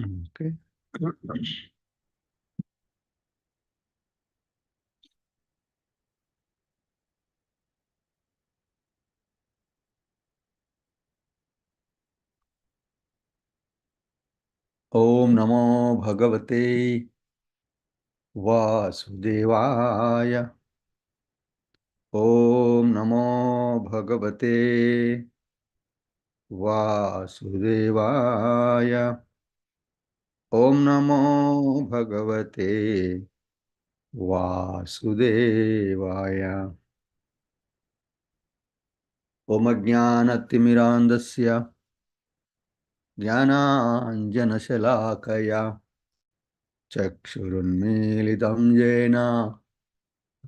Okay. Om Namo Bhagavate Vasudevaya. Om Namo Bhagavate Vasudevaya. Om Namo Bhagavate Vasudevaya. Om Ajnanatimirandasya Jnananjanashalakaya Chakshurunmilitam Jena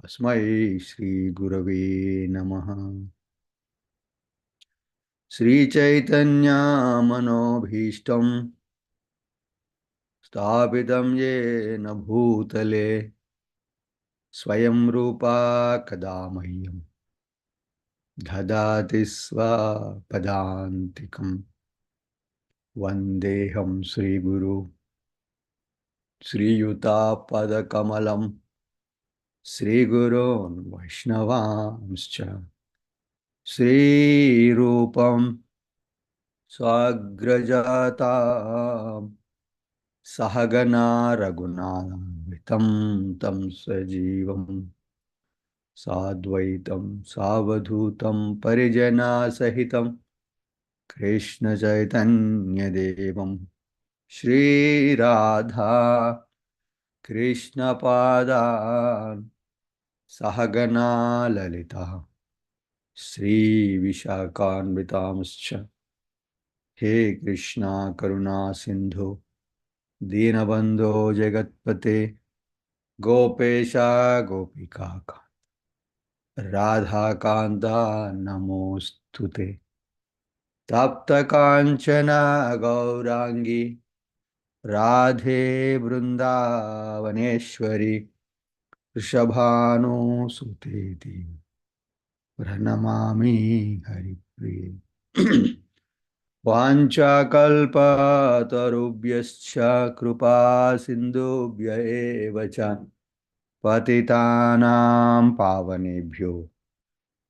Tasmai Shri Gurave Namaha. Shri Chaitanya Manobhishtam Sthapitam Yena Bhutale Swayam Rupa Kadamahyam Dhadati Sva Padantikam Vandeham Shri Guru Shri Yuta Padakamalam Shri Gurun Vaishnavamscha Shri Rupam Swagrajata Sahagana Raghunatham Tam Sajivam Sadvaitam Savadhutam Parijana Sahitam Krishna Chaitanya Devam Shri Radha Krishna Padan Sahagana Lalita Shri Vishakhanvitamscha He Krishna Karuna Sindhu Dinabandho Jagatpate Gopesha Gopika Radha Kanta Namostute Tapta Kanchana Gaurangi Radhe Vrindavaneshwari Rishabhanu Suteti Pranamami Haripriye Vanchakalpatarubhyascha Krupa Sindhubhya eva cha Patitanam Pavanebhyo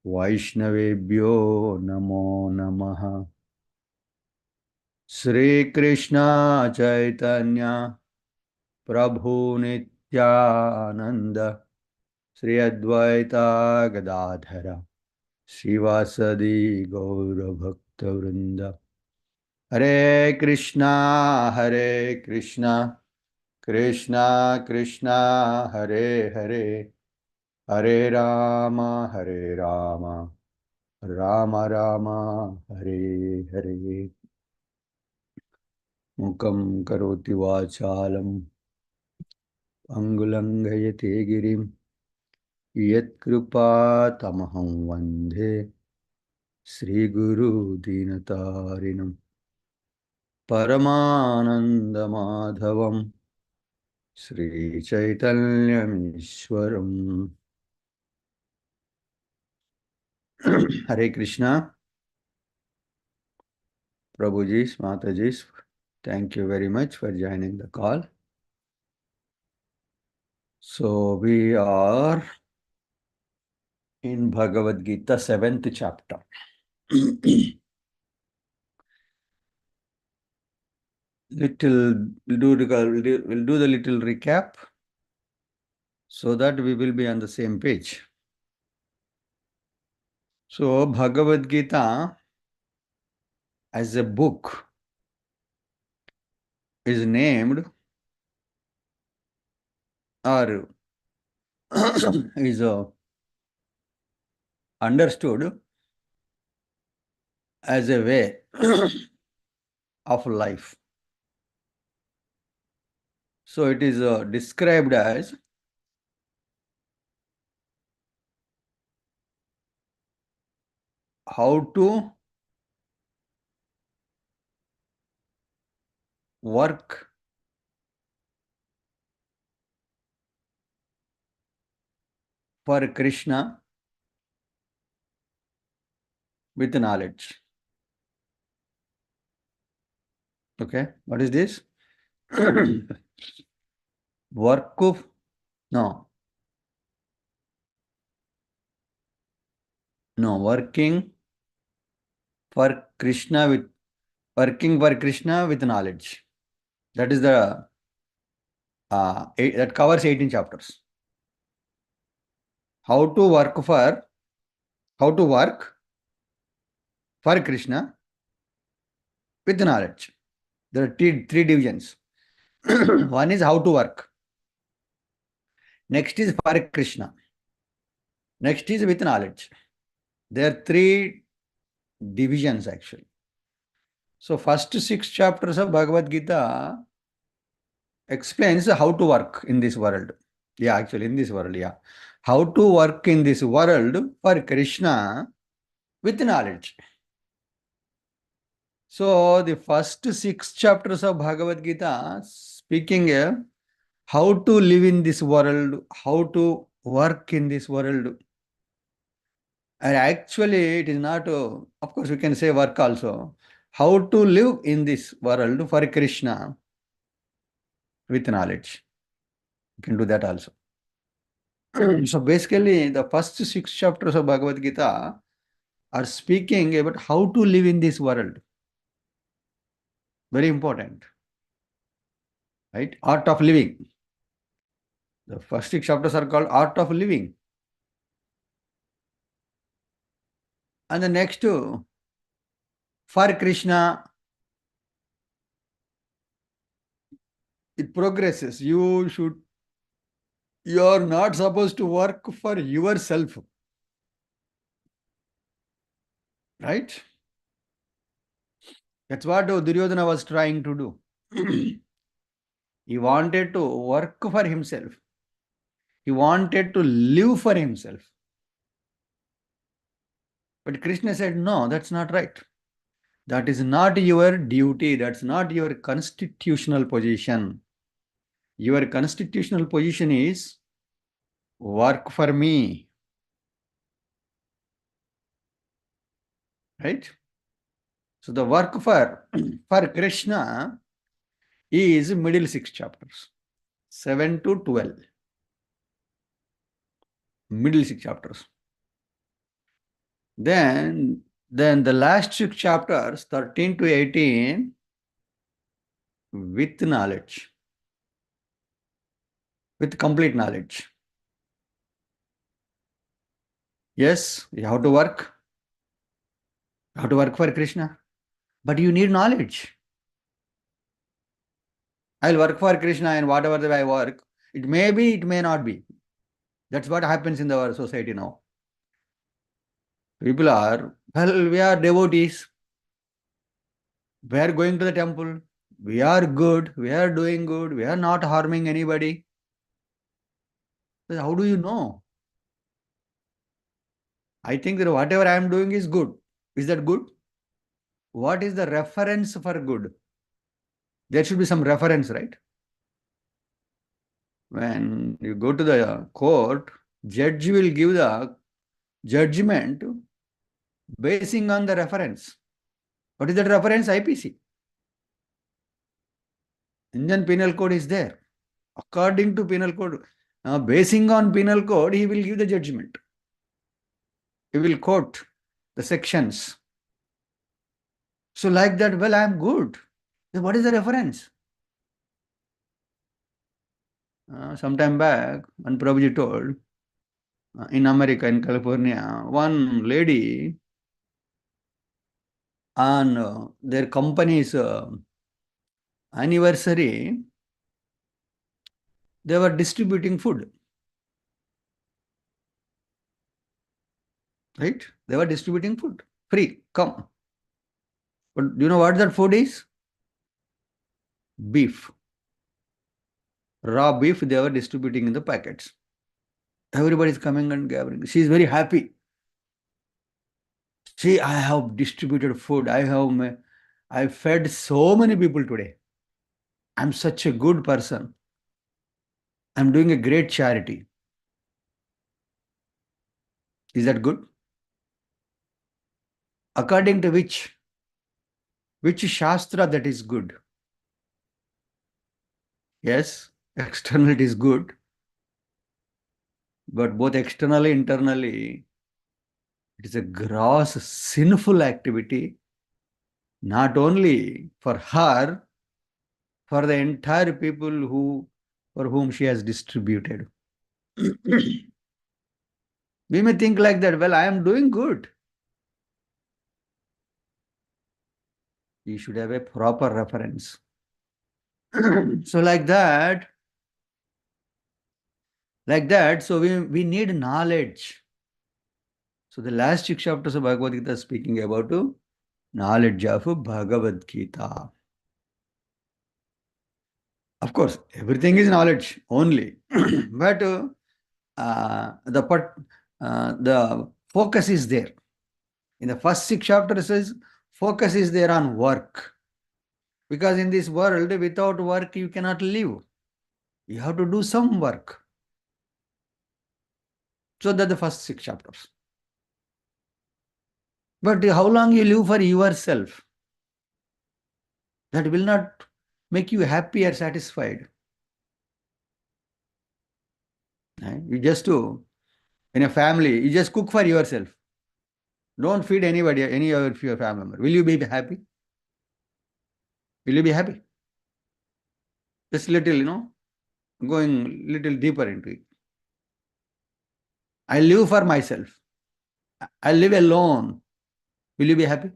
Vaishnavebhyo Namo Namaha. Shri Krishna Chaitanya Prabhu Nityananda Shri Advaita Gadadhara Shivasadi Gaura Bhakta Vrinda. Hare Krishna Krishna Krishna Hare Hare Hare Rama Rama Rama Hare Hare. Mukam karoti vachalam Angulanghayate girim Yat kripa tamaham vandhe Sri Guru Dinatarinam Paramananda Madhavam Sri Chaitanyam Ishwaram. Hare Krishna, Prabhujis, Matajis, thank you very much for joining the call. So we are in Bhagavad Gita, 7th chapter. We'll do the little recap so that we will be on the same page. So Bhagavad Gita as a book is named or is understood as a way of life. So it is described as how to work for Krishna with knowledge. Okay, what is this? Work of, no, no, for Krishna with, working for Krishna with knowledge. That is the, that covers 18 chapters. How to work for, how to work for Krishna with knowledge. There are three divisions. One is how to work. Next is for Krishna. Next is with knowledge. There are three divisions actually. So first 6 chapters of Bhagavad Gita explains how to work in this world. Yeah, actually in this world, yeah. How to work in this world for Krishna with knowledge. So the first 6 chapters of Bhagavad Gita speaking how to live in this world, how to work in this world. And actually it is not, of course we can say work also. How to live in this world for Krishna with knowledge. You can do that also. So basically, the first 6 chapters of Bhagavad Gita are speaking about how to live in this world. Very important, right? Art of living. The first 6 chapters are called Art of Living. And the next two, for Krishna, it progresses. You are not supposed to work for yourself, right? That's what Duryodhana was trying to do. He wanted to work for himself. He wanted to live for himself. But Krishna said, no, that's not right. That is not your duty. That's not your constitutional position. Your constitutional position is work for me. Right? So the work for Krishna is middle 6 chapters. 7 to 12. Middle 6 chapters. Then the last 6 chapters, 13 to 18, with knowledge. With complete knowledge. Yes, you have to work. You have to work for Krishna. But you need knowledge. I'll work for Krishna and whatever the way I work, it may be, it may not be. That's what happens in our society now. People are, well, we are devotees. We are going to the temple. We are good. We are doing good. We are not harming anybody. But how do you know? I think that whatever I am doing is good. Is that good? What is the reference for good? There should be some reference, right? When you go to the court, judge will give the judgment basing on the reference. What is that reference? IPC. Indian Penal Code is there. According to Penal Code, basing on Penal Code, he will give the judgment. He will quote the sections. So like that, well, I am good. Then what is the reference? Some time back, when Prabhuji told, in America, in California, one lady on their company's anniversary, they were distributing food. Right? They were distributing food. Free, come. But do you know what that food is? Beef. Raw beef they were distributing in the packets. Everybody is coming and gathering. She is very happy. See, I have distributed food. I fed so many people today. I'm such a good person. I'm doing a great charity. Is that good? According to which Shastra that is good? Yes, externally it is good, but both externally, internally, it is a gross sinful activity, not only for her, for the entire people who for whom she has distributed. We may think like that, well, I am doing good. You should have a proper reference. So so we need knowledge. So the last six chapters of Bhagavad Gita is speaking about knowledge of Bhagavad Gita. Of course, everything is knowledge only, but the focus is there. In the first six chapters, says focus is there on work, because in this world, without work, you cannot live. You have to do some work. So that the first six chapters. But how long you live for yourself, that will not make you happy or satisfied. You just do in a family, you just cook for yourself. Don't feed anybody, any of your family member. Will you be happy? Will you be happy? Just little, going little deeper into it. I live for myself. I live alone. Will you be happy?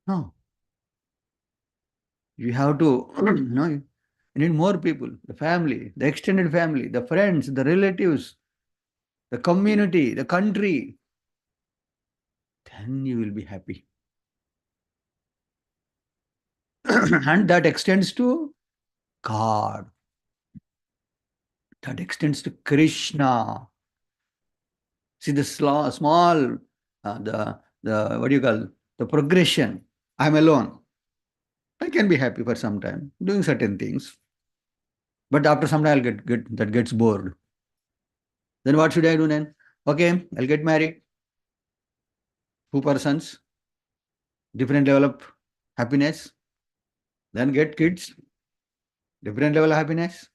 No. You have to, you need more people, the family, the extended family, the friends, the relatives, the community, the country. Then you will be happy. And that extends to God. That extends to Krishna. See the small, the what do you call, the progression. I'm alone. I can be happy for some time doing certain things, but after some time I'll get that gets bored. Then what should I do then? Okay, I'll get married. Two persons, different level of happiness. Then get kids, different level of happiness.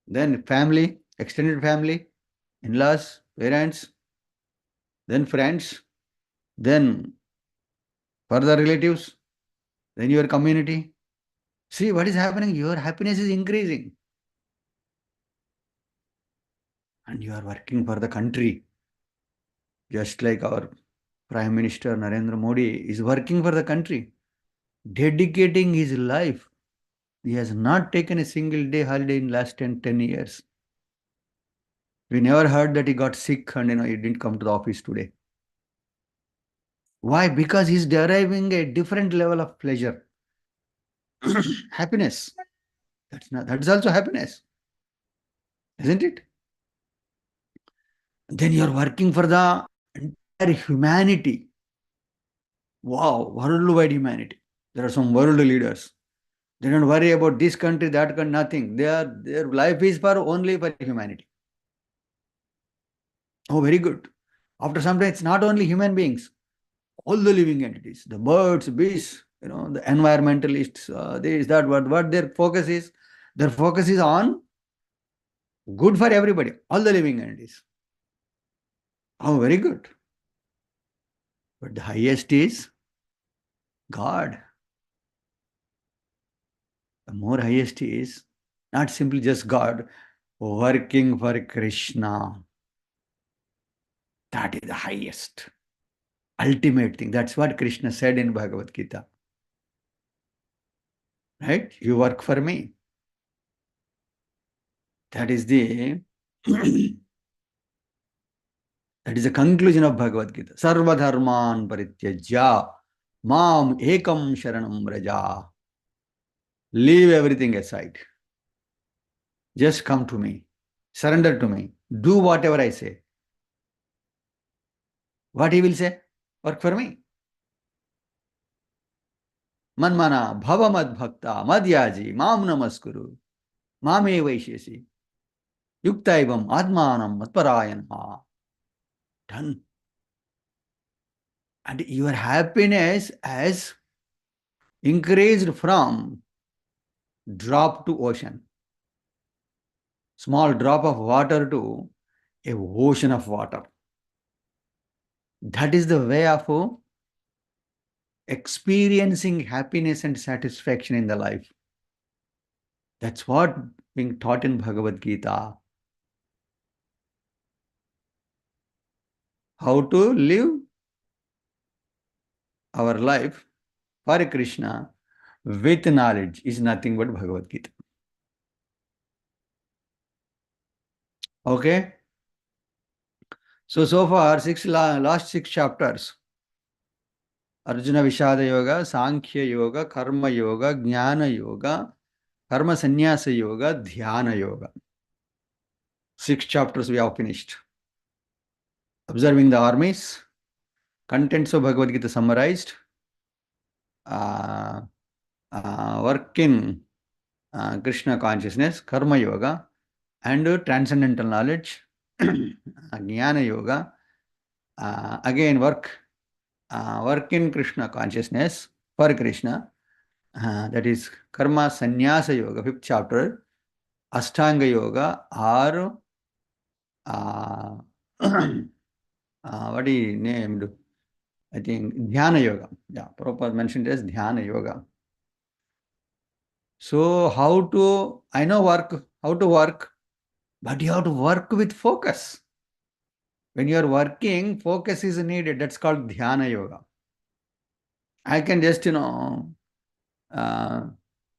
Then family, extended family, in-laws, parents, then friends, then further relatives, then your community. See what is happening? Your happiness is increasing. And you are working for the country. Just like our Prime Minister Narendra Modi is working for the country, dedicating his life. He has not taken a single day holiday in last 10 years. We never heard that he got sick and he didn't come to the office today. Why? Because he's deriving a different level of pleasure. Happiness. That's also happiness. Isn't it? Then you're working for the entire humanity. Wow, worldwide humanity. There are some world leaders. They don't worry about this country, that country, nothing. Their life is for only for humanity. Oh, very good. After some time, it's not only human beings, all the living entities, the birds, beasts, the environmentalists, this, that, what their focus is. Their focus is on good for everybody, all the living entities. Oh, very good. But the highest is God. The more highest is not simply just God, working for Krishna. That is the highest, ultimate thing. That's what Krishna said in Bhagavad Gita. Right? You work for me. That is the that is the conclusion of Bhagavad Gita. Sarva dharman parityajya mam ekam sharanam vraja. Leave everything aside. Just come to me. Surrender to me. Do whatever I say. What he will say? Work for me. Manmana bhava mad bhakta madhyaji mam namaskuru mame vaishyasi yuktaivam atmanam matparayana. Done. And your happiness has increased from drop to ocean. Small drop of water to a ocean of water. That is the way of experiencing happiness and satisfaction in the life. That's what being taught in Bhagavad Gita. How to live our life for Krishna with knowledge is nothing but Bhagavad Gita. Okay? So far, last six chapters. Arjuna Vishada Yoga, Sankhya Yoga, Karma Yoga, Jnana Yoga, Karma Sannyasa Yoga, Dhyana Yoga. 6 chapters we have finished. Observing the armies, contents of Bhagavad Gita summarized, work in Krishna consciousness, Karma Yoga, and transcendental knowledge, Jnana Yoga, again work in Krishna consciousness for Krishna, that is Karma Sannyasa Yoga, 5th chapter, Ashtanga Yoga, or what he named, I think, Dhyana Yoga. Yeah, Prabhupada mentioned as Dhyana Yoga. So I know how to work, but you have to work with focus. When you are working, focus is needed. That's called Dhyana Yoga. I can just,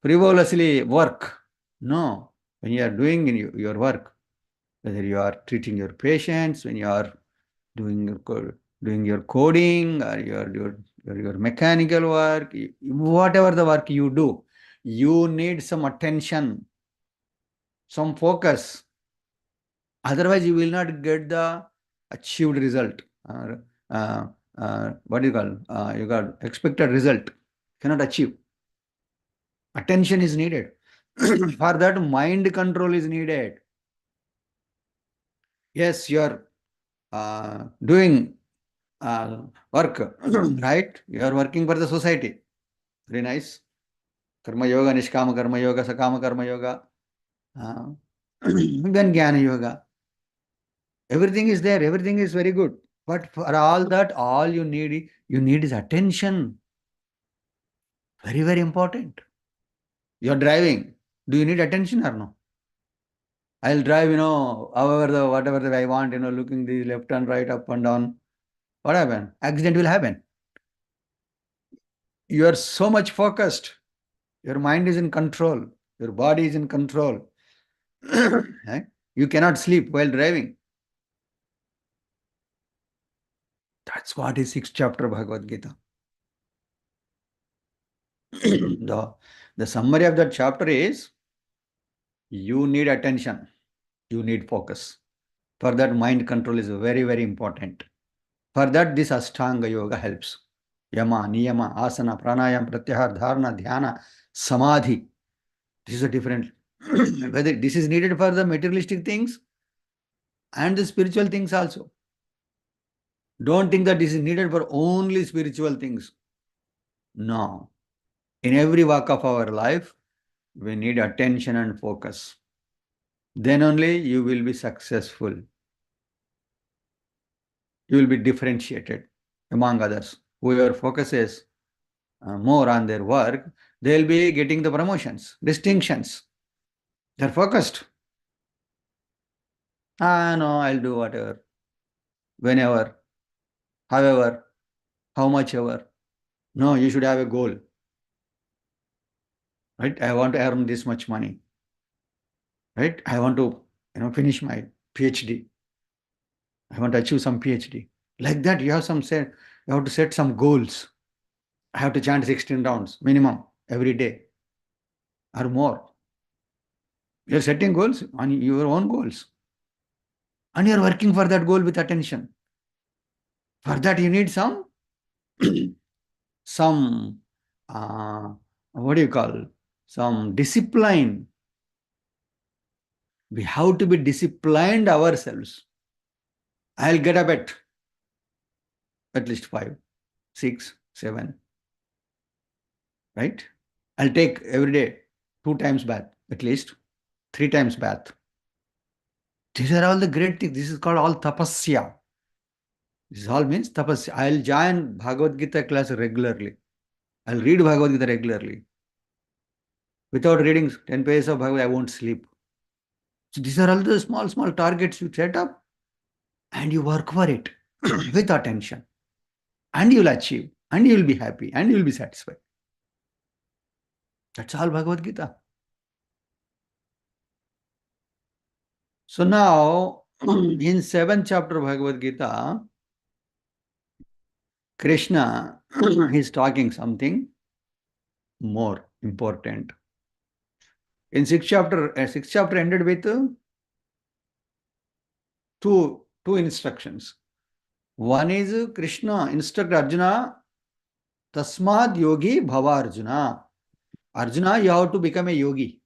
frivolously work. No. When you are doing your work, whether you are treating your patients, when you are doing your coding, or your mechanical work, whatever the work you do, you need some attention, some focus. Otherwise, you will not get the achieved result. What do you call? You got expected result. Cannot achieve. Attention is needed. For that, mind control is needed. Yes, you are doing work, right? You are working for the society. Very nice. Karma yoga, nishkama karma yoga, sakama karma yoga. Then jnana yoga. Everything is there. Everything is very good. But for all that, all you need is attention. Very, very important. You're driving. Do you need attention or no? I'll drive, whatever the I want, looking the left and right, up and down. What happen? Accident will happen. You are so much focused. Your mind is in control. Your body is in control. Right? You cannot sleep while driving. That's what is 6th chapter Bhagavad Gita. The summary of that chapter is, you need attention. You need focus. For that, mind control is very, very important. For that, this Ashtanga Yoga helps. Yama, Niyama, Asana, Pranayam, Pratyahar, Dharana, Dhyana, Samadhi. This is a different. Whether this is needed for the materialistic things and the spiritual things also. Don't think that this is needed for only spiritual things. No. In every walk of our life, we need attention and focus. Then only you will be successful. You will be differentiated among others. Whoever focuses more on their work, they'll be getting the promotions, distinctions. They're focused. No, I'll do whatever, whenever, however, how much ever. No, you should have a goal. Right? I want to earn this much money. Right? I want to, finish my PhD. I want to achieve some PhD. Like that, you have to set some goals. I have to chant 16 rounds minimum every day or more. You're setting goals on your own goals. And you're working for that goal with attention. For that, you need some what do you call, some discipline. We have to be disciplined ourselves. I'll get up at least 5, 6, 7. Right? I'll take every day 2 times bath, at least 3 times bath. These are all the great things. This is called all tapasya. This all means tapasya. I'll join Bhagavad Gita class regularly. I'll read Bhagavad Gita regularly. Without reading 10 pages of Bhagavad Gita, I won't sleep. So these are all the small, small targets you set up and you work for it with attention. And you'll achieve. And you'll be happy. And you'll be satisfied. That's all Bhagavad Gita. So now, in 7th chapter of Bhagavad Gita, Krishna is talking something more important. In 6th chapter ended with two instructions. One is Krishna instruct Arjuna, Tasmad yogi bhava Arjuna. Arjuna, you have to become a yogi.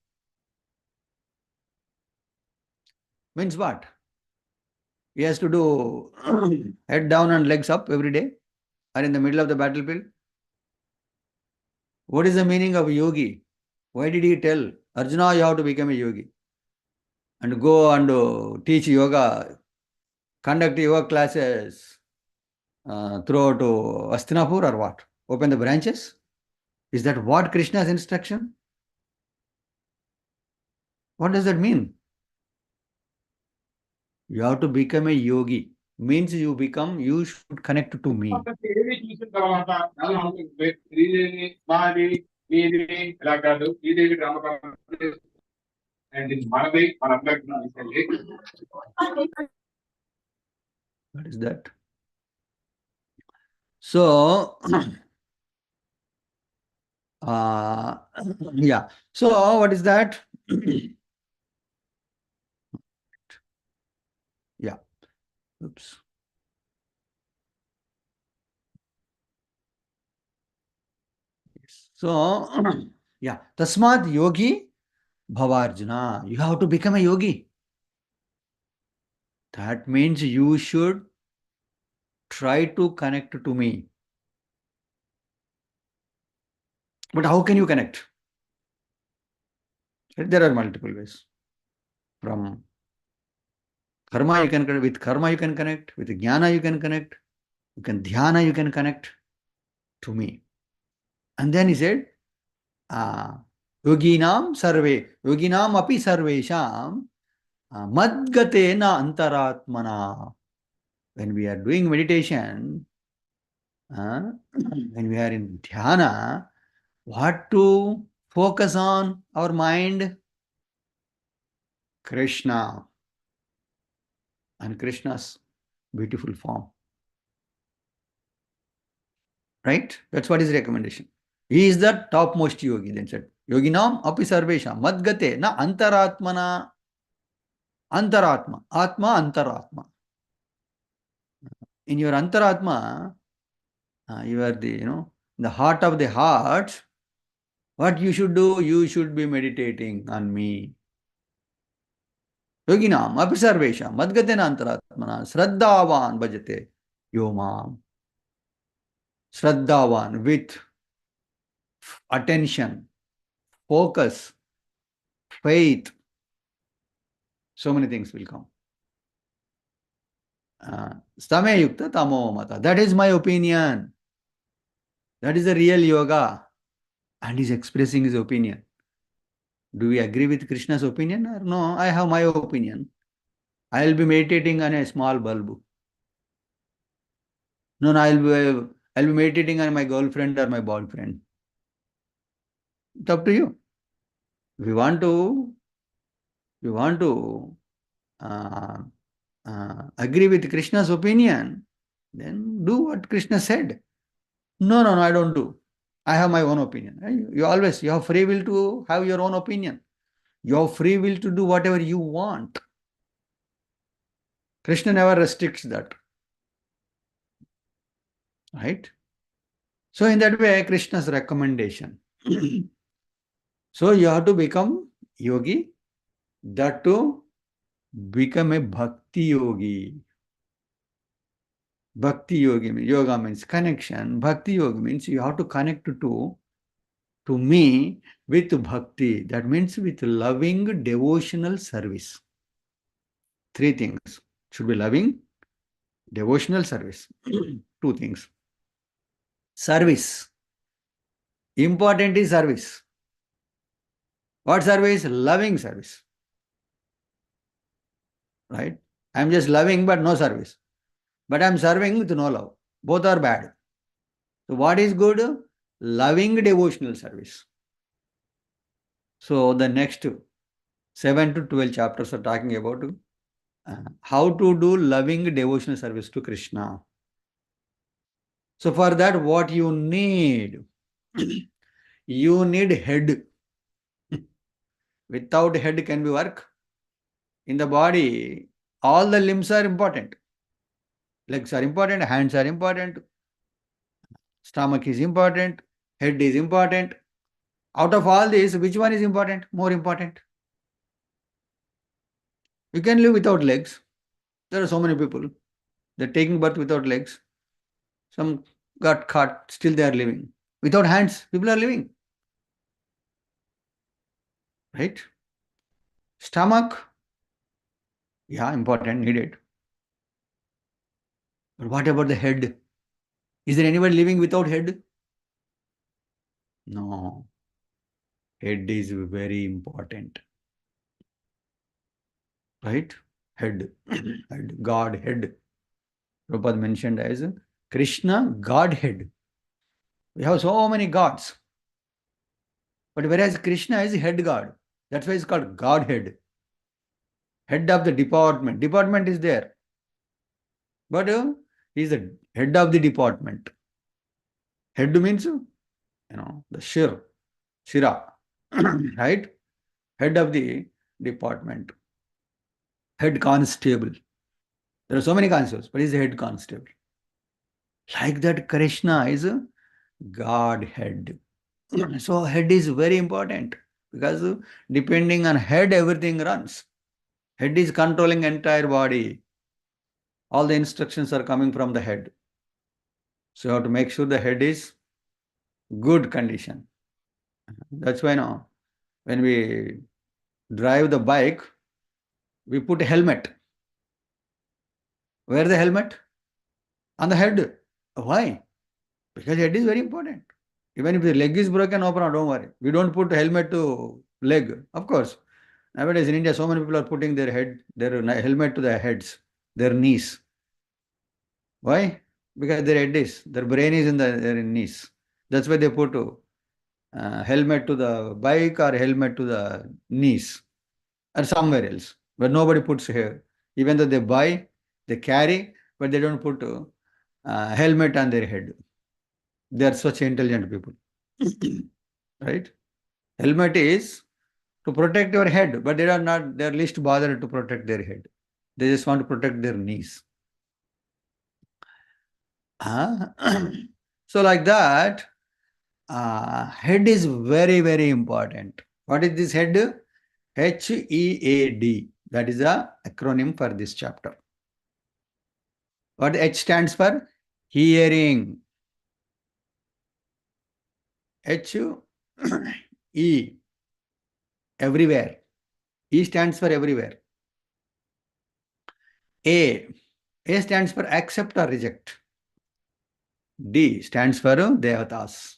Means what? He has to do head down and legs up every day, or in the middle of the battlefield. What is the meaning of yogi? Why did he tell Arjuna, you have to become a yogi? And go and teach yoga, conduct yoga classes throughout Hastinapur or what? Open the branches? Is that what Krishna's instruction? What does that mean? You have to become a yogi. Means you should connect to me. What is that? So, yeah. So, what is that? Yeah. Oops. So, yeah. Tasmad yogi bhavarjuna. You have to become a yogi. That means you should try to connect to me. But how can you connect? There are multiple ways. From karma you can connect, with karma you can connect, with jnana you can connect, you can dhyana you can connect to me. And then he said, yoginam api sarvesham madgatena antaratmana. When we are doing meditation, when we are in dhyana, what to focus on our mind? Krishna and Krishna's beautiful form. Right? That's what his recommendation. He is the topmost yogi, then said. Yoginam api sarvesha madgate na antaratmana. Antaratma. Atma antaratma. In your antaratma, you are the heart of the heart. What you should do? You should be meditating on me. Yoginam api sarvesha madgate na antaratmana shraddhavan bhajate yomam. Shraddhavan, with attention, focus, faith. So many things will come. Stame yukta tamo mata. That is my opinion. That is the real yoga. And he's expressing his opinion. Do we agree with Krishna's opinion? Or no, I have my opinion. I will be meditating on a small bulb. No, I'll be meditating on my girlfriend or my boyfriend. It's up to you. If you want to agree with Krishna's opinion, then do what Krishna said. No, I don't do. I have my own opinion. You have free will to have your own opinion. You have free will to do whatever you want. Krishna never restricts that. Right? So in that way, Krishna's recommendation. So you have to become yogi, that to become a bhakti yogi. Bhakti yoga means connection. Bhakti yoga means you have to connect to me with bhakti. That means with loving devotional service. Three things. Should be loving devotional service. Two things. Service. Important is service. What service? Loving service. Right? I'm just loving but no service. But I'm serving with no love. Both are bad. So what is good? Loving devotional service. So the next 7 to 12 chapters are talking about how to do loving devotional service to Krishna. So for that, what you need? You need head. Without head can be work. In the body, all the limbs are important. Legs are important, hands are important, stomach is important, head is important. Out of all these, which one is important? More important. You can live without legs. There are so many people. They're taking birth without legs. Some got caught, still they are living. Without hands, people are living. Right? Stomach, yeah, important, needed. But what about the head? Is there anybody living without head? No. Head is very important. Right? Head. Head. God head. Prabhupada mentioned as Krishna Godhead. We have so many gods. But whereas Krishna is head god. That's why it's called Godhead. Head of the department. Department is there. But he is the head of the department. Head means, the Shira, right? Head of the department. Head constable. There are so many constables, but he's the head constable. Like that, Krishna is Godhead. So head is very important because depending on head, everything runs. Head is controlling entire body. All the instructions are coming from the head. So you have to make sure the head is good condition. That's why now, when we drive the bike, we put a helmet. Where the helmet? On the head. Why? Because head is very important. Even if the leg is broken, no problem, don't worry. We don't put helmet to leg. Of course. Nowadays in India, so many people are putting their helmet to their heads, their knees. Why? Because their head is, their brain is in their knees. That's why they put helmet to the bike or helmet to the knees or somewhere else. But nobody puts here. Even though they buy, they carry, but they don't put helmet on their head. They are such intelligent people. Right? Helmet is to protect your head, but they're least bothered to protect their head. They just want to protect their knees. So like that, head is very, very important. What is this head? HEAD. That is the acronym for this chapter. What H stands for? Hearing. H, E, everywhere. E stands for everywhere. A stands for accept or reject. D stands for devatas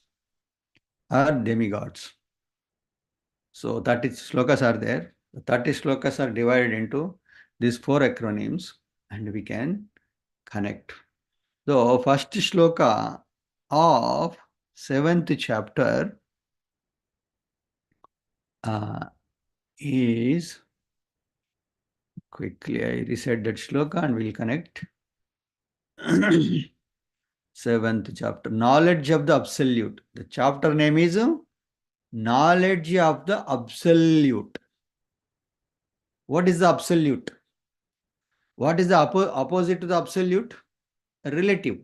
or demigods. So 30 slokas are there. The 30 slokas are divided into these 4 acronyms and we can connect. So first shloka of 7th chapter is, quickly I reset that shloka and we'll connect. 7th chapter, knowledge of the absolute. The chapter name is knowledge of the absolute. What is the absolute? What is the opposite to the absolute? Relative.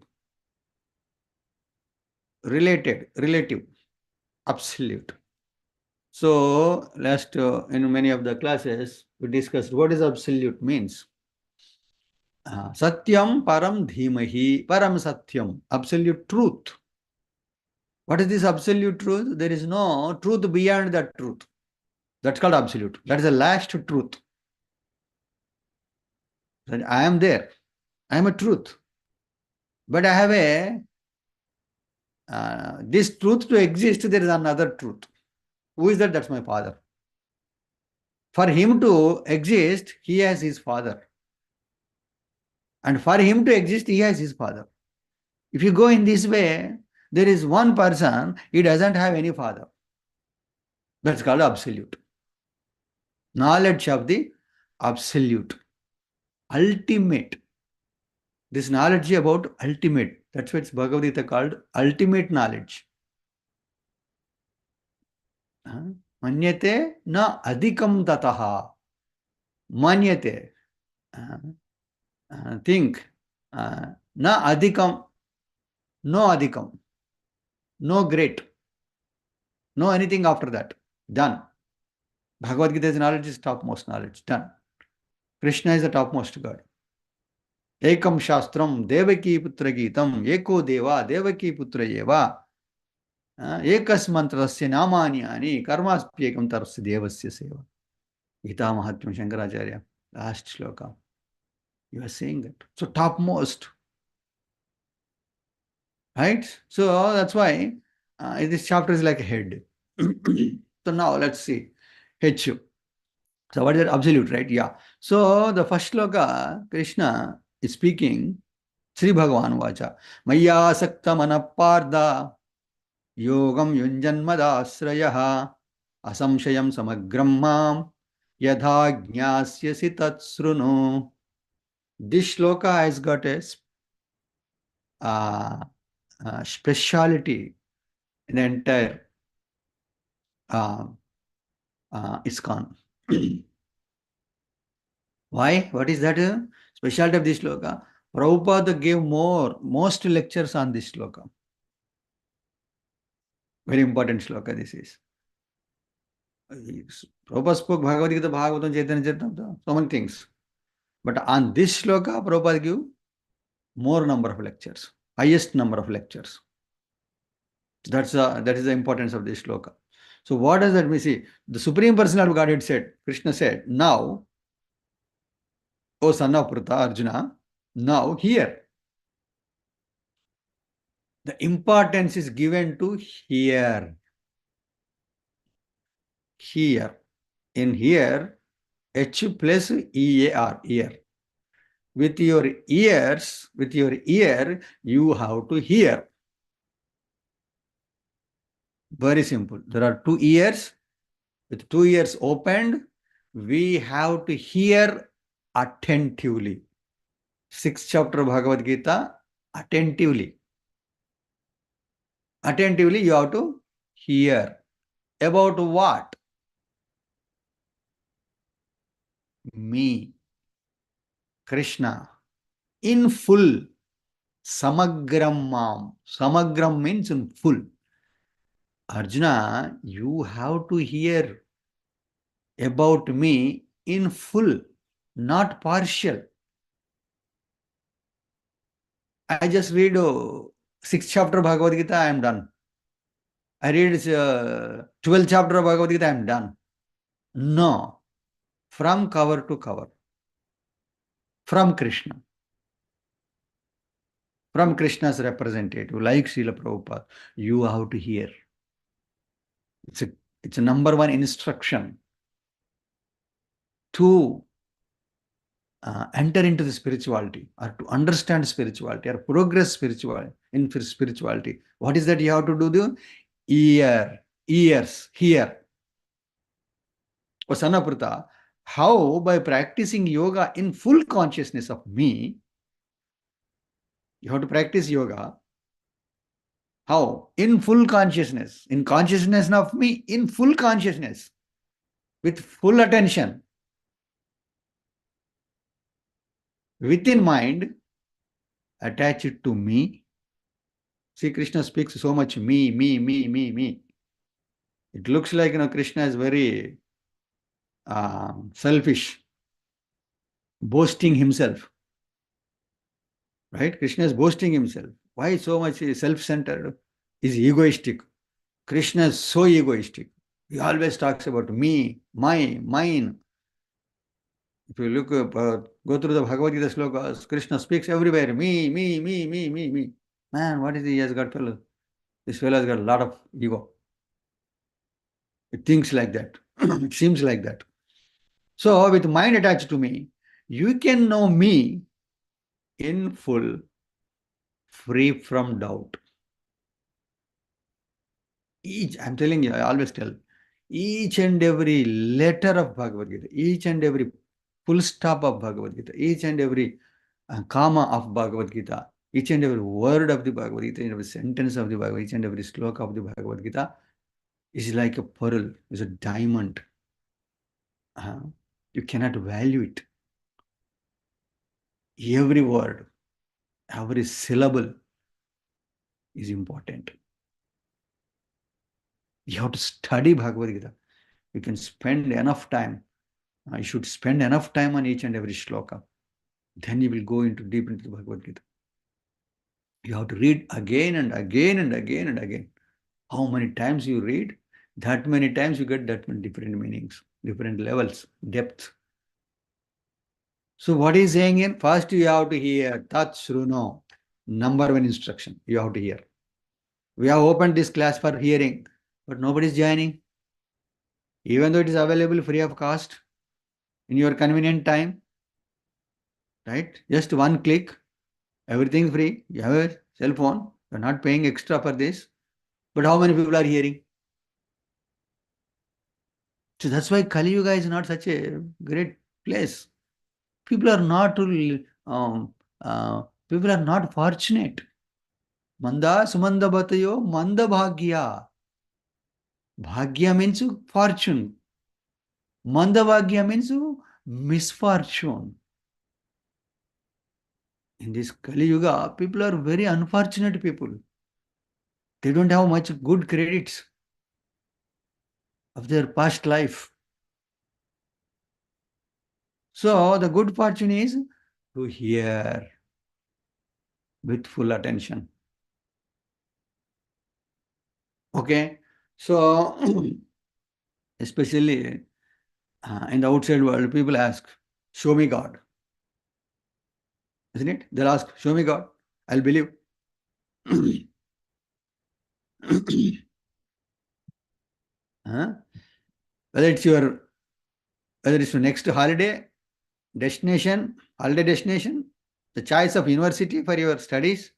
Relative. Absolute. So last in many of the classes we discussed what is absolute means. Satyam param dhimahi, param satyam, absolute truth. What is this absolute truth? There is no truth beyond that truth. That's called absolute. That is the last truth. I am there. I am a truth. But I have this truth to exist, there is another truth. Who is that? That's my father. For him to exist, he has his father. And for him to exist, he has his father. If you go in this way, there is one person, he doesn't have any father. That's called absolute. Knowledge of the absolute. Ultimate. This knowledge about ultimate. That's what Bhagavad Gita called ultimate knowledge. Manyate na adhikam tataha. Manyate. Think. Na adhikam. No adhikam. No great. No anything after that. Done. Bhagavad Gita's knowledge is topmost knowledge. Done. Krishna is the topmost God. Ekam Shastram Devaki Putra Gitam Eko Deva Devaki Putra Eva Ekas Mantrasya Namanyani Karmaspyekam Tarasya Devasya Seva. Gita Mahatmya Shankaracharya. Last shloka. You are saying that. So topmost. Right? So that's why this chapter is like a head. So now let's see. H. So what is that? Absolute, right? Yeah. So the first shloka, Krishna is speaking, Sri Bhagavan Vacha. Maya Sakta Manaparda Yogam Yunjanmadasrayaha Asamshayam Samagram Mam Yadha Jnasyasi Tatsruno. This shloka has got a speciality in the entire ISKCON. Why? What is that specialty of this shloka? Prabhupada gave most lectures on this shloka. Very important shloka this is. Prabhupada spoke Bhagavad Gita, Bhagavatam, Chaitanya Charitamrita, so many things. But on this shloka, Prabhupada gave more number of lectures, highest number of lectures. That is the importance of this shloka. So what does that mean? See, the Supreme Personality of Godhead said, Krishna said, now, O son of Pruta, Arjuna, now here. The importance is given to here. Here. In here, H plus EAR, ear. With your ears, with your ear, you have to hear. Very simple. There are two ears. With two ears opened, we have to hear attentively. 6th chapter of Bhagavad Gita, attentively. Attentively, you have to hear. About what? Me, Krishna, in full. Samagram Mam. Samagram means in full. Arjuna, you have to hear about me in full, not partial. I just read 6th chapter of Bhagavad Gita, I am done. I read 12th chapter of Bhagavad Gita, I am done. No. From cover to cover. From Krishna. From Krishna's representative, like Srila Prabhupada, you have to hear. It's a number one instruction to enter into the spirituality or to understand spirituality or progress in spirituality. What is that you have to do? Ears, hear. O Sanaprata, how by practicing yoga in full consciousness of me, you have to practice yoga. How? In full consciousness. In consciousness of me, in full consciousness. With full attention. Within mind, attach it to me. See, Krishna speaks so much me, me, me, me, me. It looks like, Krishna is very selfish, boasting himself. Right? Krishna is boasting himself. Why so much self-centered? is egoistic. Krishna is so egoistic. He always talks about me, my, mine. If you look up, go through the Bhagavad Gita slokas, Krishna speaks everywhere. Me. Man, what is he? He has got fellow. This fellow has got a lot of ego. It thinks like that. It seems like that. So, with mind attached to me, you can know me in full, free from doubt. I'm telling you, I always tell, each and every letter of Bhagavad Gita, each and every full stop of Bhagavad Gita, each and every comma of Bhagavad Gita, each and every word of the Bhagavad Gita, each and every sentence of the Bhagavad Gita, each and every sloka of the Bhagavad Gita is like a pearl, is a diamond. You cannot value it. Every word, every syllable is important. You have to study Bhagavad Gita. You can spend enough time. You should spend enough time on each and every shloka. Then you will go into deep into the Bhagavad Gita. You have to read again and again and again and again. How many times you read, that many times you get that many different meanings, different levels, depth. So what is saying here? First you have to hear Tat Shruno, number one instruction. You have to hear. We have opened this class for hearing, but nobody is joining. Even though it is available free of cost in your convenient time, right? Just one click, everything free. You have a cell phone. You're not paying extra for this. But how many people are hearing? So that's why Kali Yuga is not such a great place. People are not um, people are not fortunate. Manda sumanda batayo manda bhagya. Bhagya means fortune. Manda bhagya means misfortune. In this Kali Yuga, people are very unfortunate people. They don't have much good credits of their past life. So the good fortune is to hear with full attention. Okay, so especially in the outside world, people ask, "Show me God," isn't it? They'll ask, "Show me God." I'll believe. Huh? Whether it's your next holiday destination, the choice of university for your studies,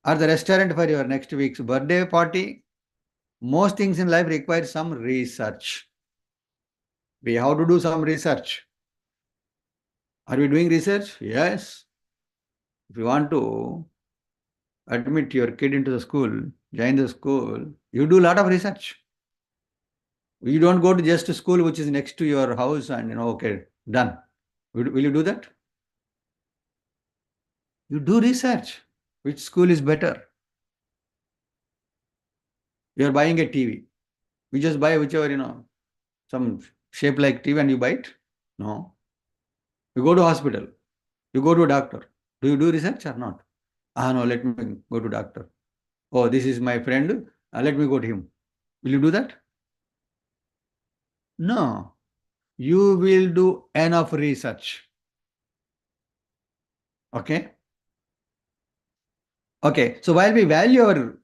or the restaurant for your next week's birthday party, most things in life require some research. We have to do some research. Are we doing research? Yes. If you want to admit your kid into the school, join the school, you do a lot of research. You don't go to just a school which is next to your house and, okay, done. Will you do that? You do research. Which school is better? You are buying a TV. You just buy whichever, some shape like TV and you buy it? No. You go to hospital. You go to a doctor. Do you do research or not? No, let me go to doctor. Oh, this is my friend. Let me go to him. Will you do that? No. You will do enough research. Okay? Okay. So while we value our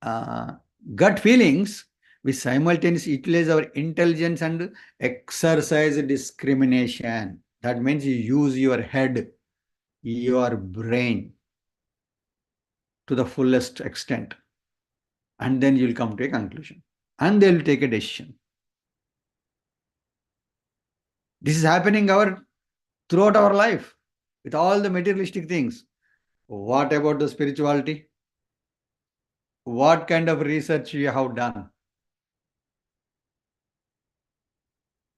uh, gut feelings, we simultaneously utilize our intelligence and exercise discrimination. That means you use your head, your brain to the fullest extent. And then you'll come to a conclusion. And they'll take a decision. This is happening throughout our life with all the materialistic things. What about the spirituality? What kind of research you have done?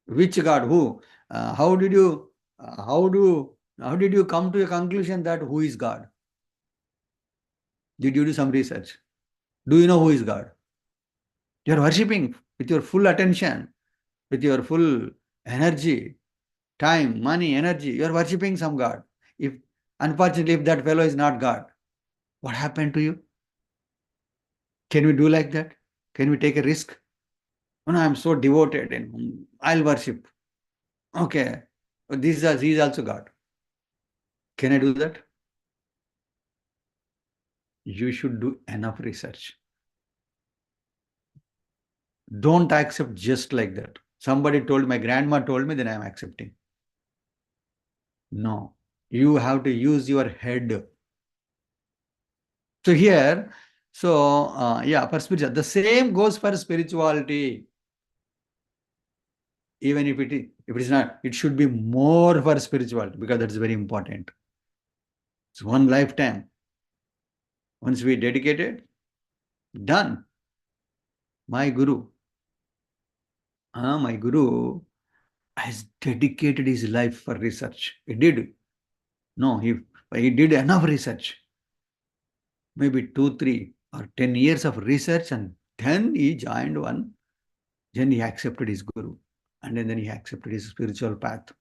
Which God? Who? How did you? How did you come to a conclusion that who is God? Did you do some research? Do you know who is God? You are worshipping with your full attention, with your full energy, time, money, energy. You are worshipping some God. If unfortunately, if that fellow is not God, what happened to you? Can we do like that? Can we take a risk? Oh, no, I'm so devoted and I'll worship. Okay. He is also God. Can I do that? You should do enough research. Don't accept just like that. Somebody told, my grandma told me, then I'm accepting. No. You have to use your head. So here, for spiritual, the same goes for spirituality. Even if it is not, it should be more for spirituality because that's very important. It's one lifetime. Once we dedicate it, done. My guru has dedicated his life for research. He did. No, he did enough research. Maybe 2, 3 or 10 years of research, and then he joined one. Then he accepted his guru, and then he accepted his spiritual path.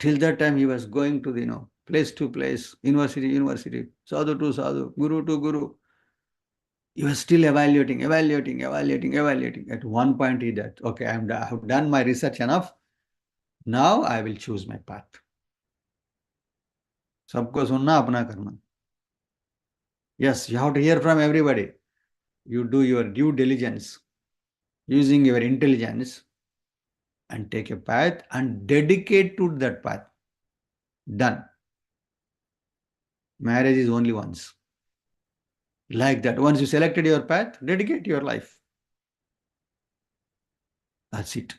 Till that time, he was going to the place to place, university, sadhu to sadhu, guru to guru. He was still evaluating. At one point, he said, "Okay, I have done my research enough. Now I will choose my path." सबको सुनना अपना करना. Yes, you have to hear from everybody. You do your due diligence using your intelligence and take a path and dedicate to that path. Done. Marriage is only once. Like that. Once you selected your path, dedicate your life. That's it.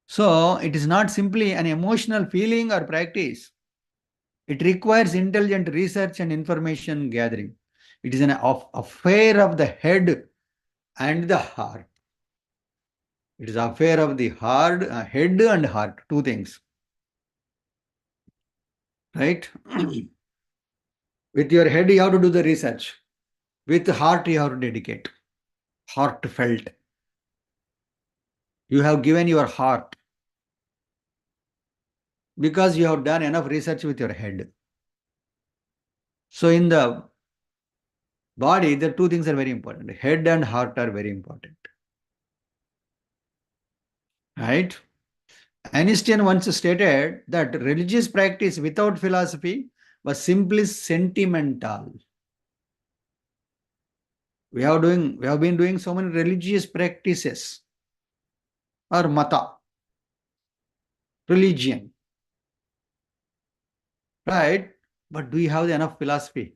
So it is not simply an emotional feeling or practice. It requires intelligent research and information gathering. It is an affair of the head and the heart. It is affair of the head and heart, two things. Right? With your head, you have to do the research. With heart, you have to dedicate. Heartfelt. You have given your heart because you have done enough research with your head. So in the body, the two things are very important. Head and heart are very important. Right? Einstein once stated that religious practice without philosophy was simply sentimental. We have been doing so many religious practices or mata, religion, right? But do we have enough philosophy?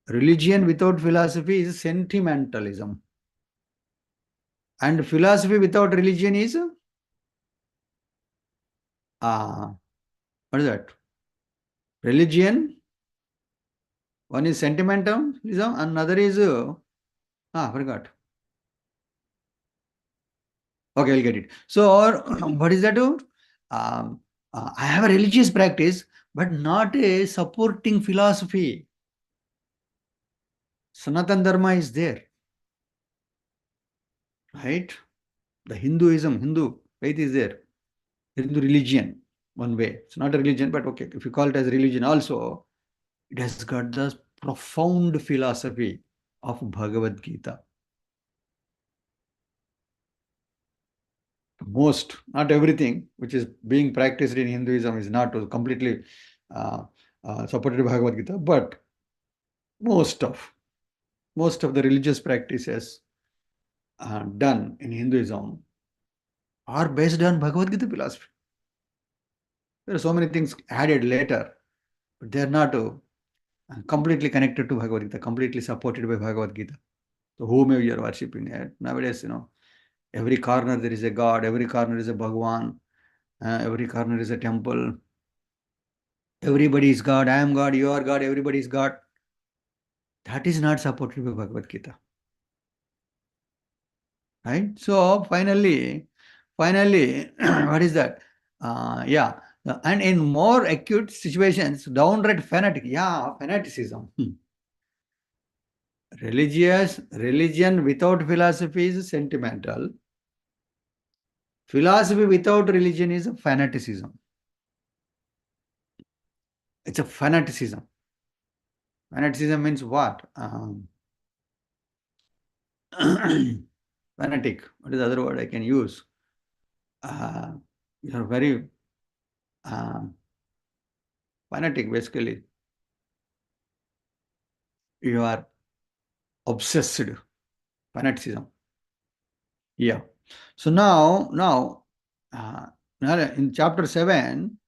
Religion without philosophy is sentimentalism. And philosophy without religion is, what is that? Religion, one is sentimentalism, another is, forgot. Okay, I'll get it. So, what is that? I have a religious practice, but not a supporting philosophy. Sanatan Dharma is there, right? The Hindu faith is there. Hindu religion, one way. It's not a religion, but okay, if you call it as religion also, it has got the profound philosophy of Bhagavad Gita. Most, not everything, which is being practiced in Hinduism is not completely supported by Bhagavad Gita, but most of the religious practices done in Hinduism are based on Bhagavad Gita philosophy. There are so many things added later, but they are not completely connected to Bhagavad Gita, completely supported by Bhagavad Gita. So whomever you are worshipping, nowadays, every corner there is a God, every corner is a Bhagwan, every corner is a temple. Everybody is God, I am God, you are God, everybody is God. That is not supported by Bhagavad Gita. Right? So finally, what is that? Yeah. And in more acute situations, downright fanaticism. Religion without philosophy is sentimental. Philosophy without religion is a fanaticism. It's a fanaticism. Fanaticism means what? Fanatic. What is the other word I can use? Uh, you're very uh, fanatic, basically. You are obsessed. Fanaticism. Yeah. So now in chapter 7,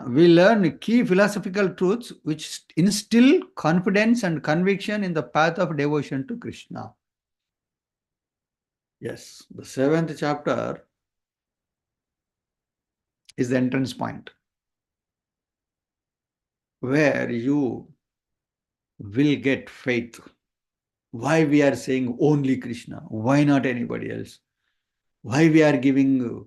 we learn key philosophical truths which instill confidence and conviction in the path of devotion to Krishna. Yes, the seventh chapter is the entrance point where you will get faith. Why we are saying only Krishna? Why not anybody else? Why we are giving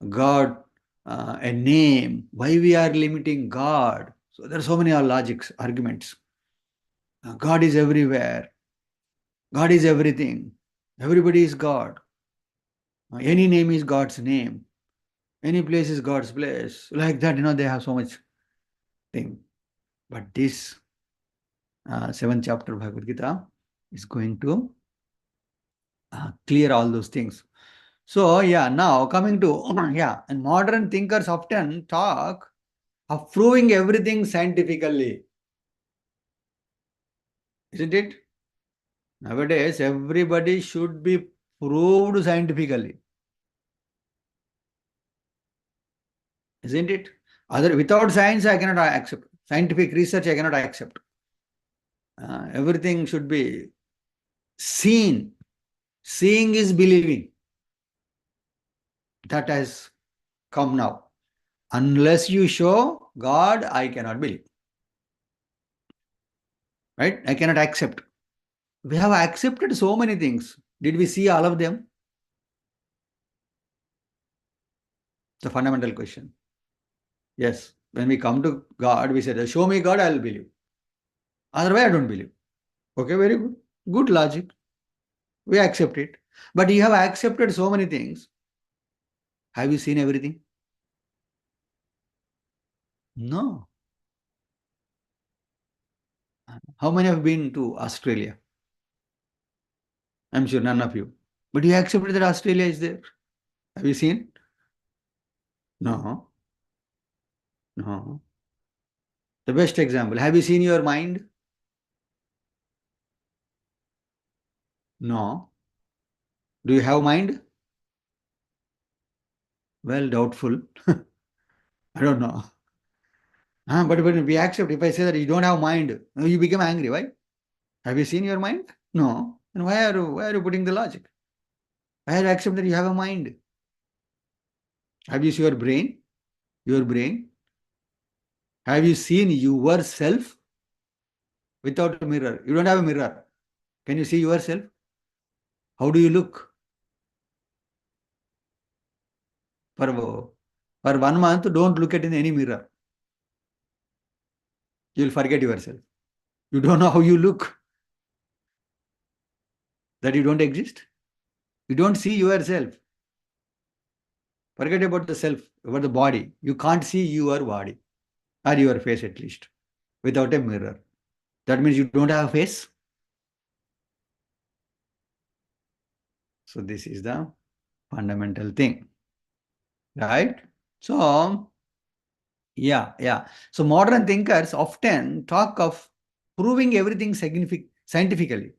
God a name? Why we are limiting God? So there are so many logics, arguments. God is everywhere. God is everything. Everybody is God. Any name is God's name. Any place is God's place. Like that, they have so much thing. But this seventh chapter of Bhagavad Gita is going to clear all those things. So, yeah, now coming to, yeah, and modern thinkers often talk of proving everything scientifically, isn't it? Nowadays, everybody should be proved scientifically, isn't it? Without science, I cannot accept. Scientific research, I cannot accept. Everything should be seen. Seeing is believing. That has come now. Unless you show God, I cannot believe. Right? I cannot accept. We have accepted so many things. Did we see all of them? It's a fundamental question. Yes. When we come to God, we say, show me God, I'll believe. Otherwise, I don't believe. Okay, very good. Good logic. We accept it. But you have accepted so many things. Have you seen everything? No. How many have been to Australia? I'm sure none of you. But you accepted that Australia is there. Have you seen? No. No. The best example. Have you seen your mind? No. Do you have mind? Well, doubtful. I don't know. But when we accept, if I say that you don't have mind, you become angry. Why? Have you seen your mind? No. And why are you putting the logic? Why are you accept that you have a mind? Have you seen your brain? Your brain? Have you seen yourself without a mirror? You don't have a mirror. Can you see yourself? How do you look? For 1 month, don't look at in any mirror. You'll forget yourself. You don't know how you look, that you don't exist. You don't see yourself. Forget about the self, about the body. You can't see your body, or your face at least, without a mirror. That means you don't have a face. So this is the fundamental thing, right? So, yeah. So modern thinkers often talk of proving everything scientifically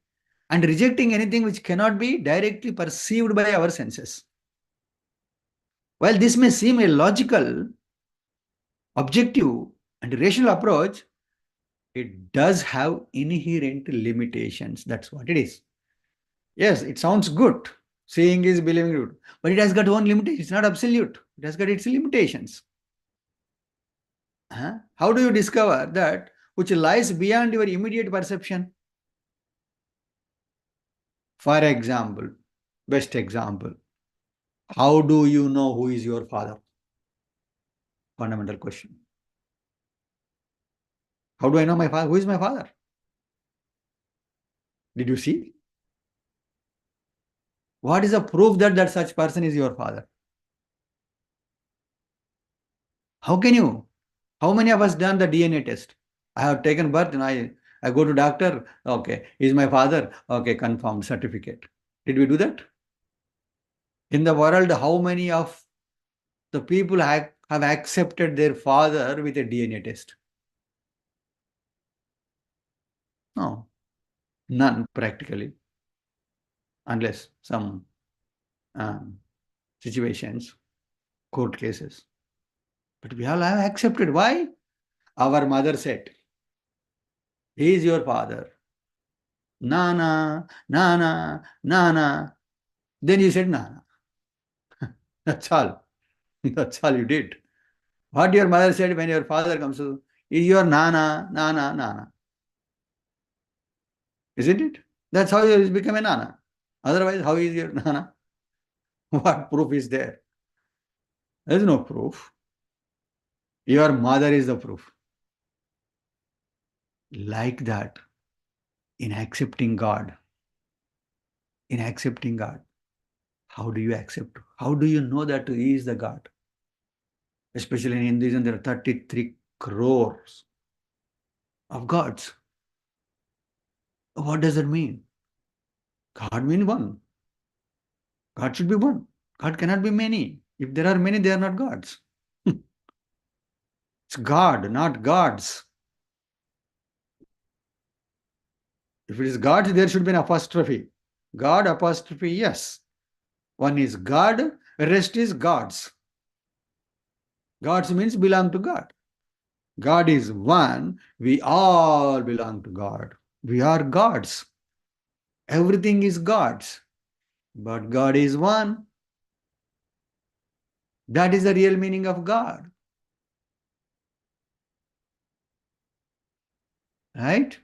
and rejecting anything which cannot be directly perceived by our senses. While this may seem a logical, objective, and rational approach, it does have inherent limitations. That's what it is. Yes, it sounds good. Seeing is believing good. But it has got own limitations. It's not absolute. It has got its limitations. How do you discover that which lies beyond your immediate perception? For example, best example, how do you know who is your father? Fundamental question. How do I know my father? Who is my father? Did you see? What is the proof that such person is your father? How can you? How many of us done the DNA test? I have taken birth and I I go to doctor, okay, he's my father, okay, confirmed certificate. Did we do that? In the world, how many of the people have accepted their father with a DNA test? No, none practically, unless some um, situations, court cases. But we all have accepted. Why? Our mother said, he is your father. Nana, Nana, Nana. Then you said Nana. That's all. That's all you did. What your mother said when your father comes to, is your Nana, Nana, Nana. Isn't it? That's how you become a Nana. Otherwise, how is your Nana? What proof is there? There is no proof. Your mother is the proof. Like that, in accepting God, in accepting God, how do you accept? How do you know that He is the God? Especially in Hinduism, there are 33 crores of gods. What does that mean? God means one. God should be one. God cannot be many. If there are many, they are not gods. It's God, not gods. If it is God, there should be an apostrophe. God apostrophe, yes. One is God, rest is gods. Gods means belong to God. God is one, we all belong to God. We are gods. Everything is God's. But God is one. That is the real meaning of God. Right?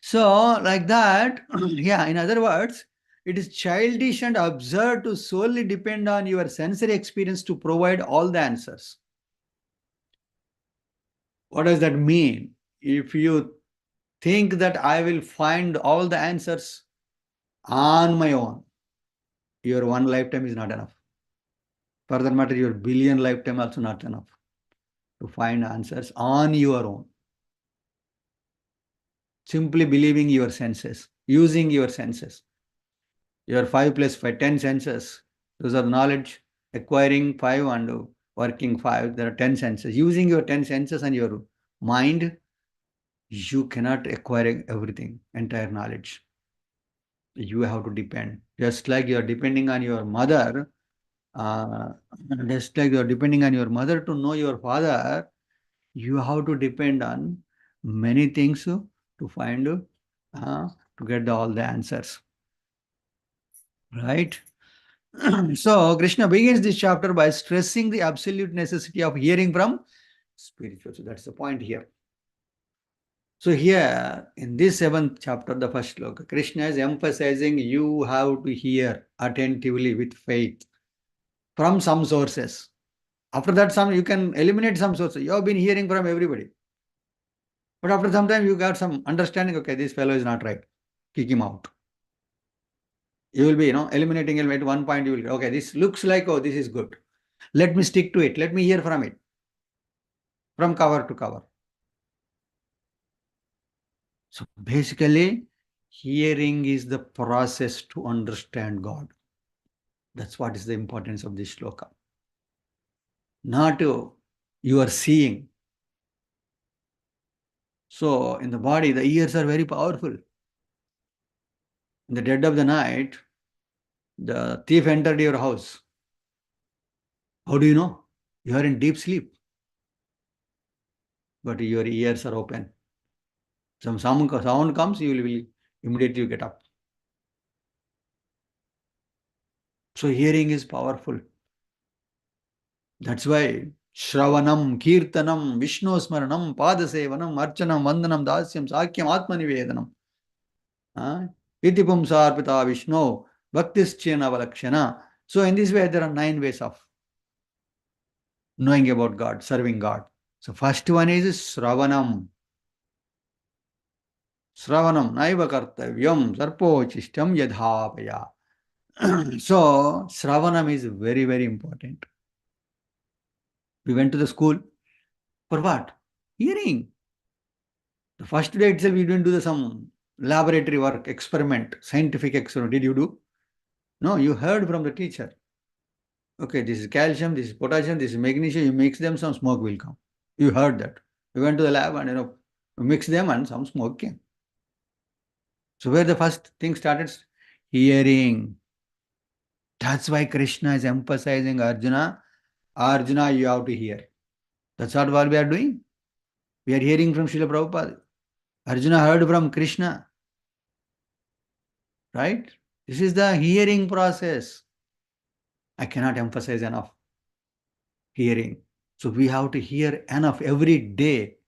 So, like that, yeah, in other words, it is childish and absurd to solely depend on your sensory experience to provide all the answers. What does that mean? If you think that I will find all the answers on my own, your one lifetime is not enough. For that matter, your billion lifetime also not enough to find answers on your own. Simply believing your senses, using your senses. Your 5 plus 5, 10 senses. Those are knowledge, acquiring 5 and working 5. There are 10 senses. Using your 10 senses and your mind, you cannot acquire everything, entire knowledge. You have to depend. Just like you are depending on your mother, uh, just like you are depending on your mother to know your father, you have to depend on many things to find, to get all the answers. Right? So, Krishna begins this chapter by stressing the absolute necessity of hearing from spiritual. So, that's the point here. So, here in this 7th chapter, the first sloka, Krishna is emphasizing you have to hear attentively with faith from some sources. After that, you can eliminate some sources. You have been hearing from everybody. But after some time, you got some understanding, okay, this fellow is not right. Kick him out. You will be, eliminating him at one point. You will, okay, this looks like, oh, this is good. Let me stick to it. Let me hear from it. From cover to cover. So basically, hearing is the process to understand God. That's what is the importance of this shloka. Not you are seeing. So in the body, the ears are very powerful. In the dead of the night, the thief entered your house. How do you know? You are in deep sleep. But your ears are open. Some sound comes, you will immediately get up. So hearing is powerful. That's why Shravanam, Kirtanam, Vishnu Smaranam, Padasevanam, Archanam, Vandanam, Dasyam, Sakyam, Atmanivedanam. Iti Pumsarpita Vishnu, Bhaktischena Valakshana. So in this way, there are 9 ways of knowing about God, serving God. So first one is Shravanam. Shravanam, Naiva Kartavyam, Sarpochistam Yadhavaya. So Shravanam is very, very important. We went to the school for what? Hearing. The first day itself, you didn't do some laboratory work, experiment, scientific experiment. Did you do? No, you heard from the teacher. Okay, this is calcium, this is potassium, this is magnesium. You mix them, some smoke will come. You heard that. You went to the lab and mix them and some smoke came. So where the first thing started? Hearing. That's why Krishna is emphasizing Arjuna. Arjuna, you have to hear. That's what we are doing. We are hearing from Srila Prabhupada. Arjuna heard from Krishna. Right? This is the hearing process. I cannot emphasize enough. Hearing. So we have to hear enough every day.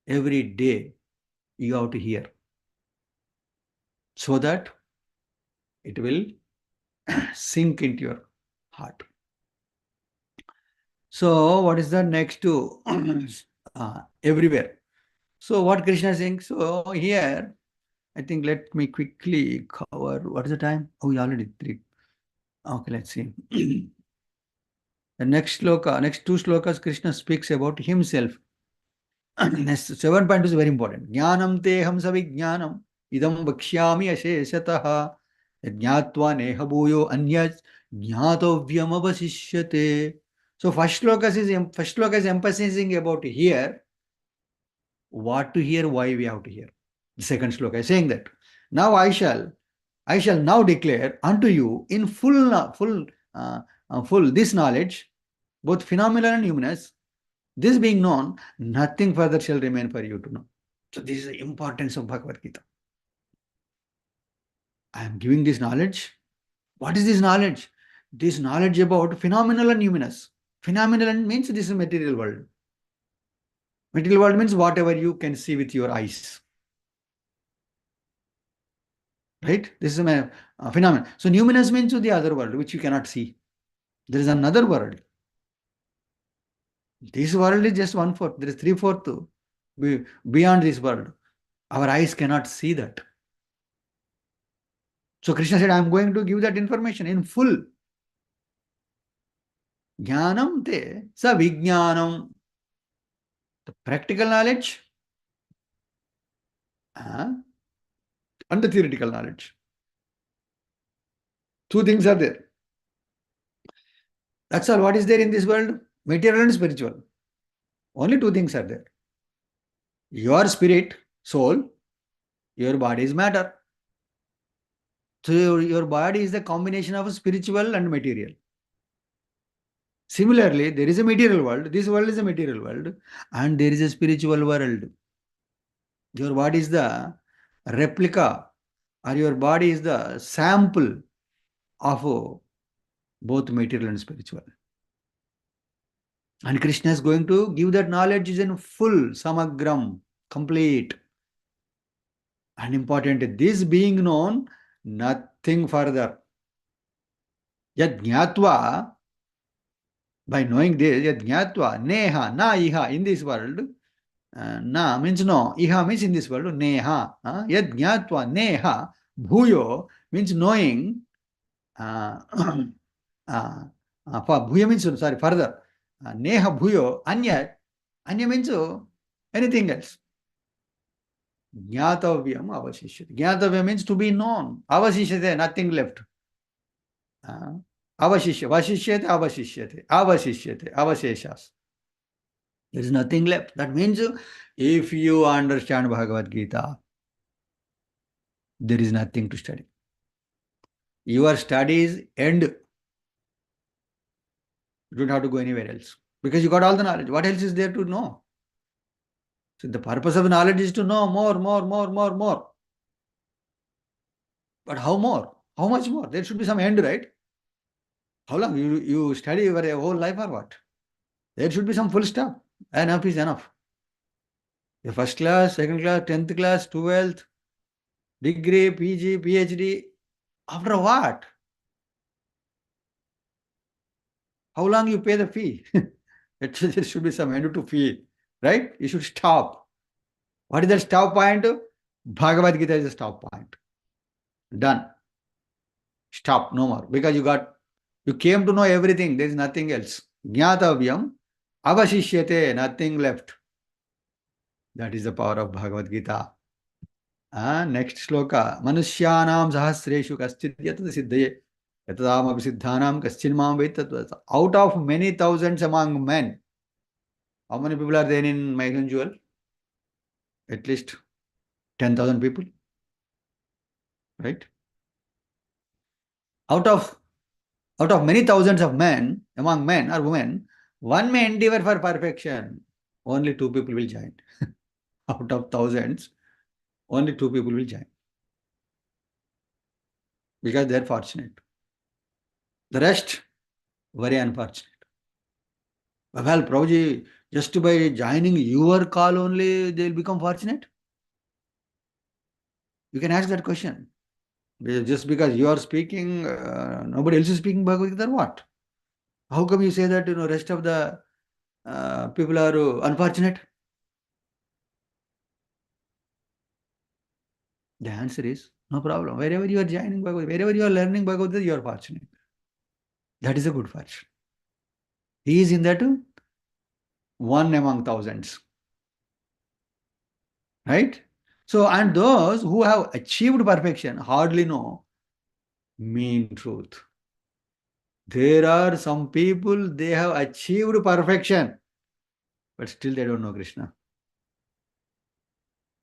Every day you have to hear. So that it will sink into your heart. So what is the next to everywhere? So what Krishna is saying? So here, I think let me quickly cover. What is the time? Oh, we already 3. Okay, let's see. The next sloka, next 2 slokas, Krishna speaks about himself. Next 7 point is very important. Jnanam teham savijnanam idam vakshyami asheshataha jnatva neha bhuyo anyat jnatovyam avasishyate. So first sloka is emphasizing about here, what to hear, why we have to hear. The second sloka is saying that now I shall now declare unto you in full this knowledge, both phenomenal and numinous. This being known, nothing further shall remain for you to know. So this is the importance of Bhagavad Gita. I am giving this knowledge. What is this knowledge? This knowledge about phenomenal and numinous. Phenomenal means this is material world. Material world means whatever you can see with your eyes. Right? This is a phenomenon. So numinous means the other world, which you cannot see. There is another world. This world is just 1/4. There is 3/4 beyond this world. Our eyes cannot see that. So Krishna said, I am going to give that information in full. Jnanam te sa vijnanam. The practical knowledge and the theoretical knowledge. 2 things are there. That's all. What is there in this world? Material and spiritual. Only 2 things are there. Your spirit, soul, your body is matter. So your body is the combination of spiritual and material. Similarly, there is a material world. This world is a material world. And there is a spiritual world. Your body is the replica, or your body is the sample of both material and spiritual. And Krishna is going to give that knowledge is in full, samagram, complete. And important, this being known, nothing further. Yad jnatva, by knowing this, yad jnatva, neha, na iha, in this world, na means no, iha means in this world, neha. Yad jnatva, neha, bhuyo means knowing, for bhuya means, sorry, further. Neha bhuyo, anya means anything else. Jnatavyam avasishyate. Jnatavya means to be known. Avasishyate, nothing left. Vasishyate, avasheshas. There is nothing left. That means if you understand Bhagavad Gita, there is nothing to study. Your studies end. You don't have to go anywhere else. Because you got all the knowledge. What else is there to know? So the purpose of knowledge is to know more. But how more? How much more? There should be some end, right? How long? You study your whole life or what? There should be some full stop. Enough is enough. The first class, second class, 10th class, 12th, degree, PG, PhD. After what? How long you pay the fee? There should be some end to fee, right? You should stop. What is that stop point? Bhagavad Gita is a stop point. Done. Stop, no more. Because you came to know everything. There is nothing else. Jnatavyam avasishyate, nothing left. That is the power of Bhagavad Gita. Next shloka. Manusyanam sahasreshu kaschid yatad siddhaye. Yatadam abhisiddhanam kaschin mam vetat. Out of many thousands among men, how many people are there in Mahenjwal? At least 10,000 people, right? Out of many thousands of men, among men or women, one may endeavor for perfection. Only two people will join. Out of thousands, only two people will join. Because they are fortunate. The rest, very unfortunate. Well, Prabhuji, just by joining your call only, they will become fortunate? You can ask that question. Just because you are speaking, nobody else is speaking Bhagavad Gita, or what? How come you say that, rest of the people are unfortunate? The answer is, no problem. Wherever you are joining Bhagavad Gita, wherever you are learning Bhagavad Gita, you are fortunate. That is a good fortune. He is in that one among thousands. Right? So, and those who have achieved perfection hardly know mean truth. There are some people, they have achieved perfection, but still they don't know Krishna.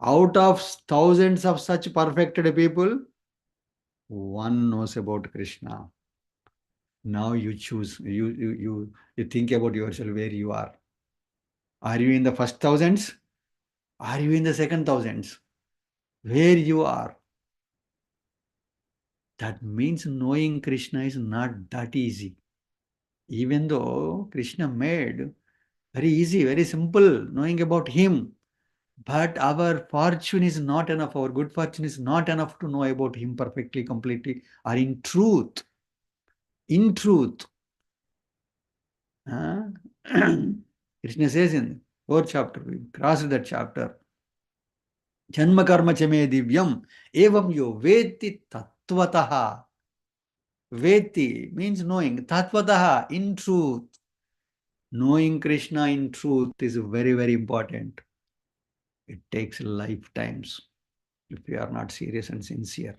Out of thousands of such perfected people, one knows about Krishna. Now you choose, you think about yourself where you are. Are you in the first thousands? Are you in the second thousands? Where you are. That means knowing Krishna is not that easy. Even though Krishna made very easy, very simple, knowing about him. But our fortune is not enough, our good fortune is not enough to know about him perfectly, completely, or in truth. In truth. Krishna says in 4th chapter, we crossed that chapter. Janma karma chame divyam evam yo veti tattvataha. Veti means knowing. Tattvataha, in truth. Knowing Krishna in truth is very, very important. It takes lifetimes if we are not serious and sincere.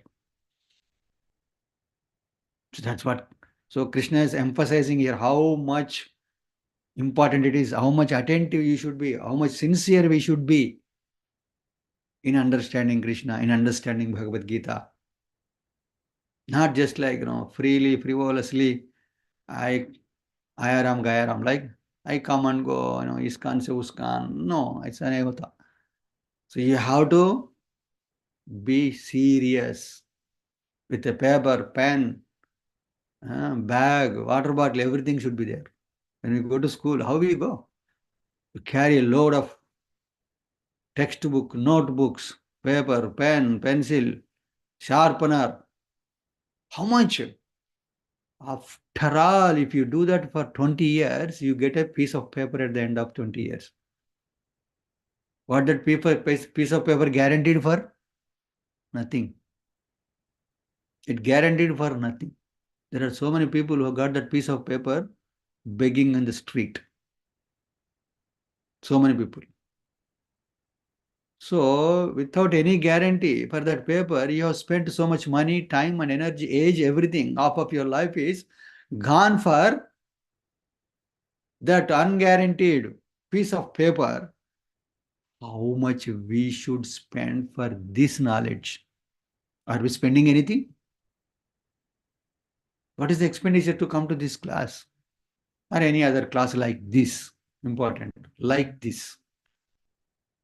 So that's what. So Krishna is emphasizing here how much important it is, how much attentive you should be, how much sincere we should be in understanding Krishna, in understanding Bhagavad Gita. Not just like, freely, frivolously, I ayaram, gayaram, like I come and go, iskan se uskan. No, it's an hota. So you have to be serious with a paper, pen, bag, water bottle, everything should be there. When we go to school, how we go? We carry a load of textbook, notebooks, paper, pen, pencil, sharpener. How much? After all, if you do that for 20 years, you get a piece of paper at the end of 20 years. What that piece of paper guaranteed for? Nothing. It guaranteed for nothing. There are so many people who got that piece of paper begging in the street. So many people. So, without any guarantee for that paper, you have spent so much money, time and energy, age, everything, half of your life is gone for that unguaranteed piece of paper. How much we should spend for this knowledge? Are we spending anything? What is the expenditure to come to this class? Or any other class like this? Important. Like this.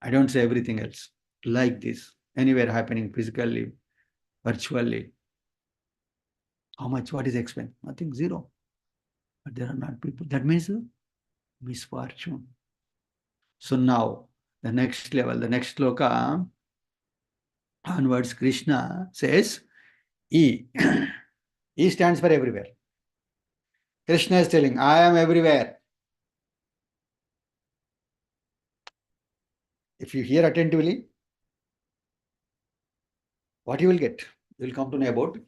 I don't say everything else. Like this. Anywhere happening physically, virtually. How much? What is the expense? Nothing, zero. But there are not people. That means misfortune. So now, the next level, the next sloka, onwards, Krishna says, E. E stands for everywhere. Krishna is telling, I am everywhere. If you hear attentively, what you will get? You will come to know about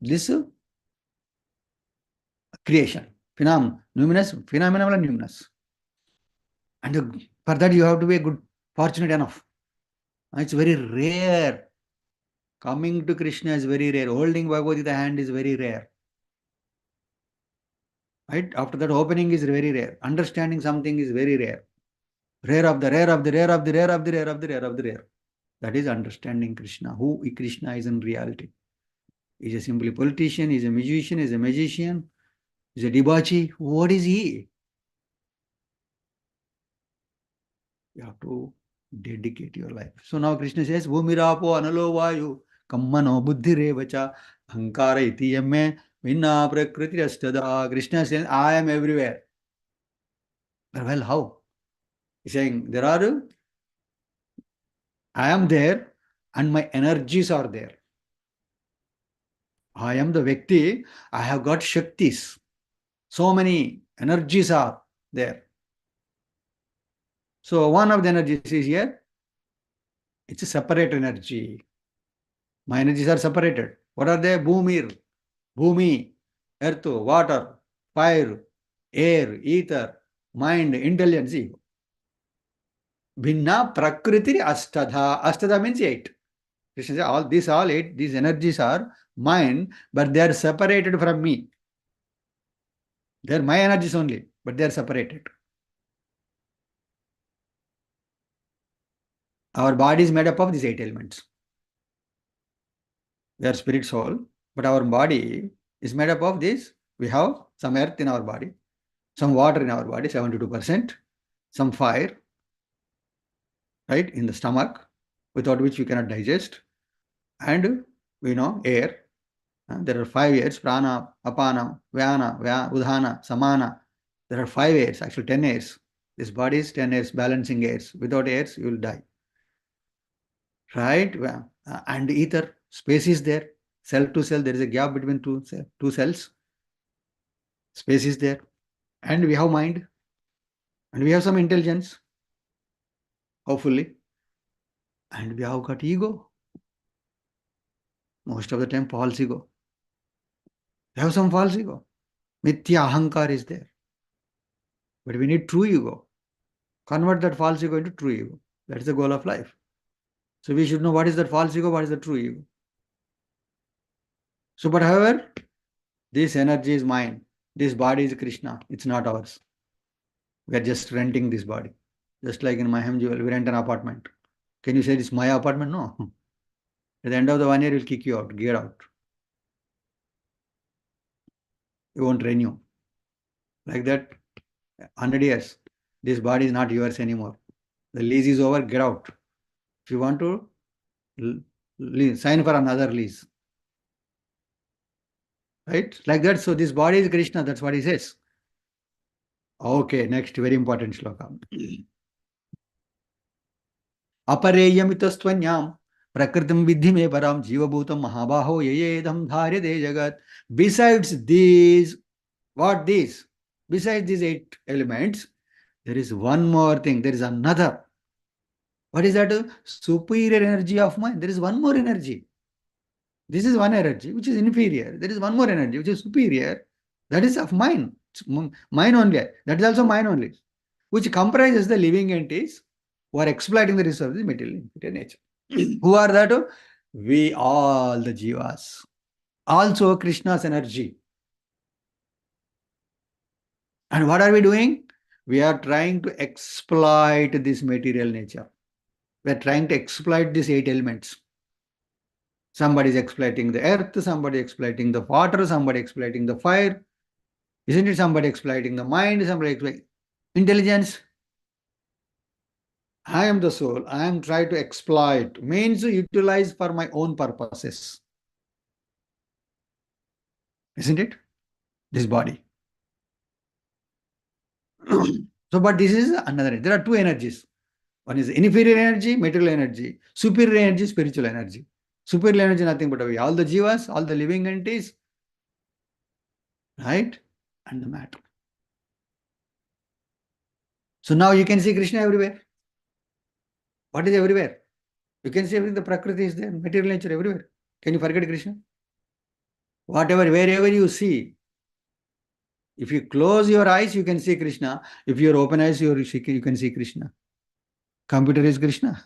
this creation. Phenomenon, numinous, phenomenal and numinous. And the For that, you have to be good, fortunate enough. It's very rare. Coming to Krishna is very rare. Holding Bhagavad Gita hand is very rare. Right? After that, opening is very rare. Understanding something is very rare. Rare of the rare of the rare of the rare of the rare of the rare of the rare. That is understanding Krishna. Who Krishna is in reality. Is a simply politician, is a musician, is a magician, is a debauchee. What is he? You have to dedicate your life. So now Krishna says, Bhumirapo analo vayu kammano buddhirevacha ahankara iti yamme vinna prakriti astada. Krishna says, I am everywhere. Well, how? He's saying, I am there and my energies are there. I am the Vyakti, I have got Shaktis. So many energies are there. So one of the energies is here. It's a separate energy. My energies are separated. What are they? Bhumi, earth, water, fire, air, ether, mind, intelligence, ego. Bhinna prakriti ashtadha. Ashtadha means 8. Krishna says, all 8, these energies are mine, but they are separated from me. They are my energies only, but they are separated. Our body is made up of these 8 elements. We are spirit soul, but our body is made up of this. We have some earth in our body, some water in our body, 72%, some fire, right, in the stomach, without which we cannot digest, and we know air. There are 5 airs, prana, apana, vyana, udhana, samana. There are 5 airs, actually 10 airs. This body is 10 airs, balancing airs. Without airs, you will die. Right? And ether, space is there. Cell to cell, there is a gap between two cells. Space is there. And we have mind. And we have some intelligence, hopefully. And we have got ego. Most of the time, false ego. We have some false ego. Mithya ahankar is there. But we need true ego. Convert that false ego into true ego. That is the goal of life. So we should know what is that false ego, what is the true ego. So, but however, this energy is mine. This body is Krishna. It's not ours. We are just renting this body. Just like in my Jewel, we rent an apartment. Can you say it's my apartment? No. At the end of the 1 year, we'll kick you out. Get out. You won't renew. Like that, 100 years. This body is not yours anymore. The lease is over. Get out. If you want to, sign for another lease. Right? Like that. So this body is Krishna. That's what he says. Okay, next, very important shloka. Apareyamitastvanyam prakritim vidhi me param jivabhutam mahabaho yayedham dharyade jagat. Besides these, what these? Besides these 8 elements, there is one more thing. There is another. What is that? Superior energy of mind. There is one more energy. This is one energy which is inferior. There is one more energy which is superior. That is of mine. Mine only. That is also mine only. Which comprises the living entities who are exploiting the resources of material nature. Who are that? We all the jivas. Also Krishna's energy. And what are we doing? We are trying to exploit this material nature. We are trying to exploit these 8 elements. Somebody is exploiting the earth, somebody exploiting the water, somebody exploiting the fire. Isn't it? Somebody exploiting the mind, somebody exploiting intelligence. I am the soul. I am trying to exploit, means to utilize for my own purposes. Isn't it? This body. So, but this is another. There are 2 energies. One is inferior energy, material energy. Superior energy, spiritual energy. Superior energy, nothing but all the jivas, all the living entities, right? And the matter. So now you can see Krishna everywhere. What is everywhere? You can see everything. The Prakriti is there, material nature everywhere. Can you forget Krishna? Whatever, wherever you see, if you close your eyes, you can see Krishna. If you open eyes, you can see Krishna. Computer is Krishna.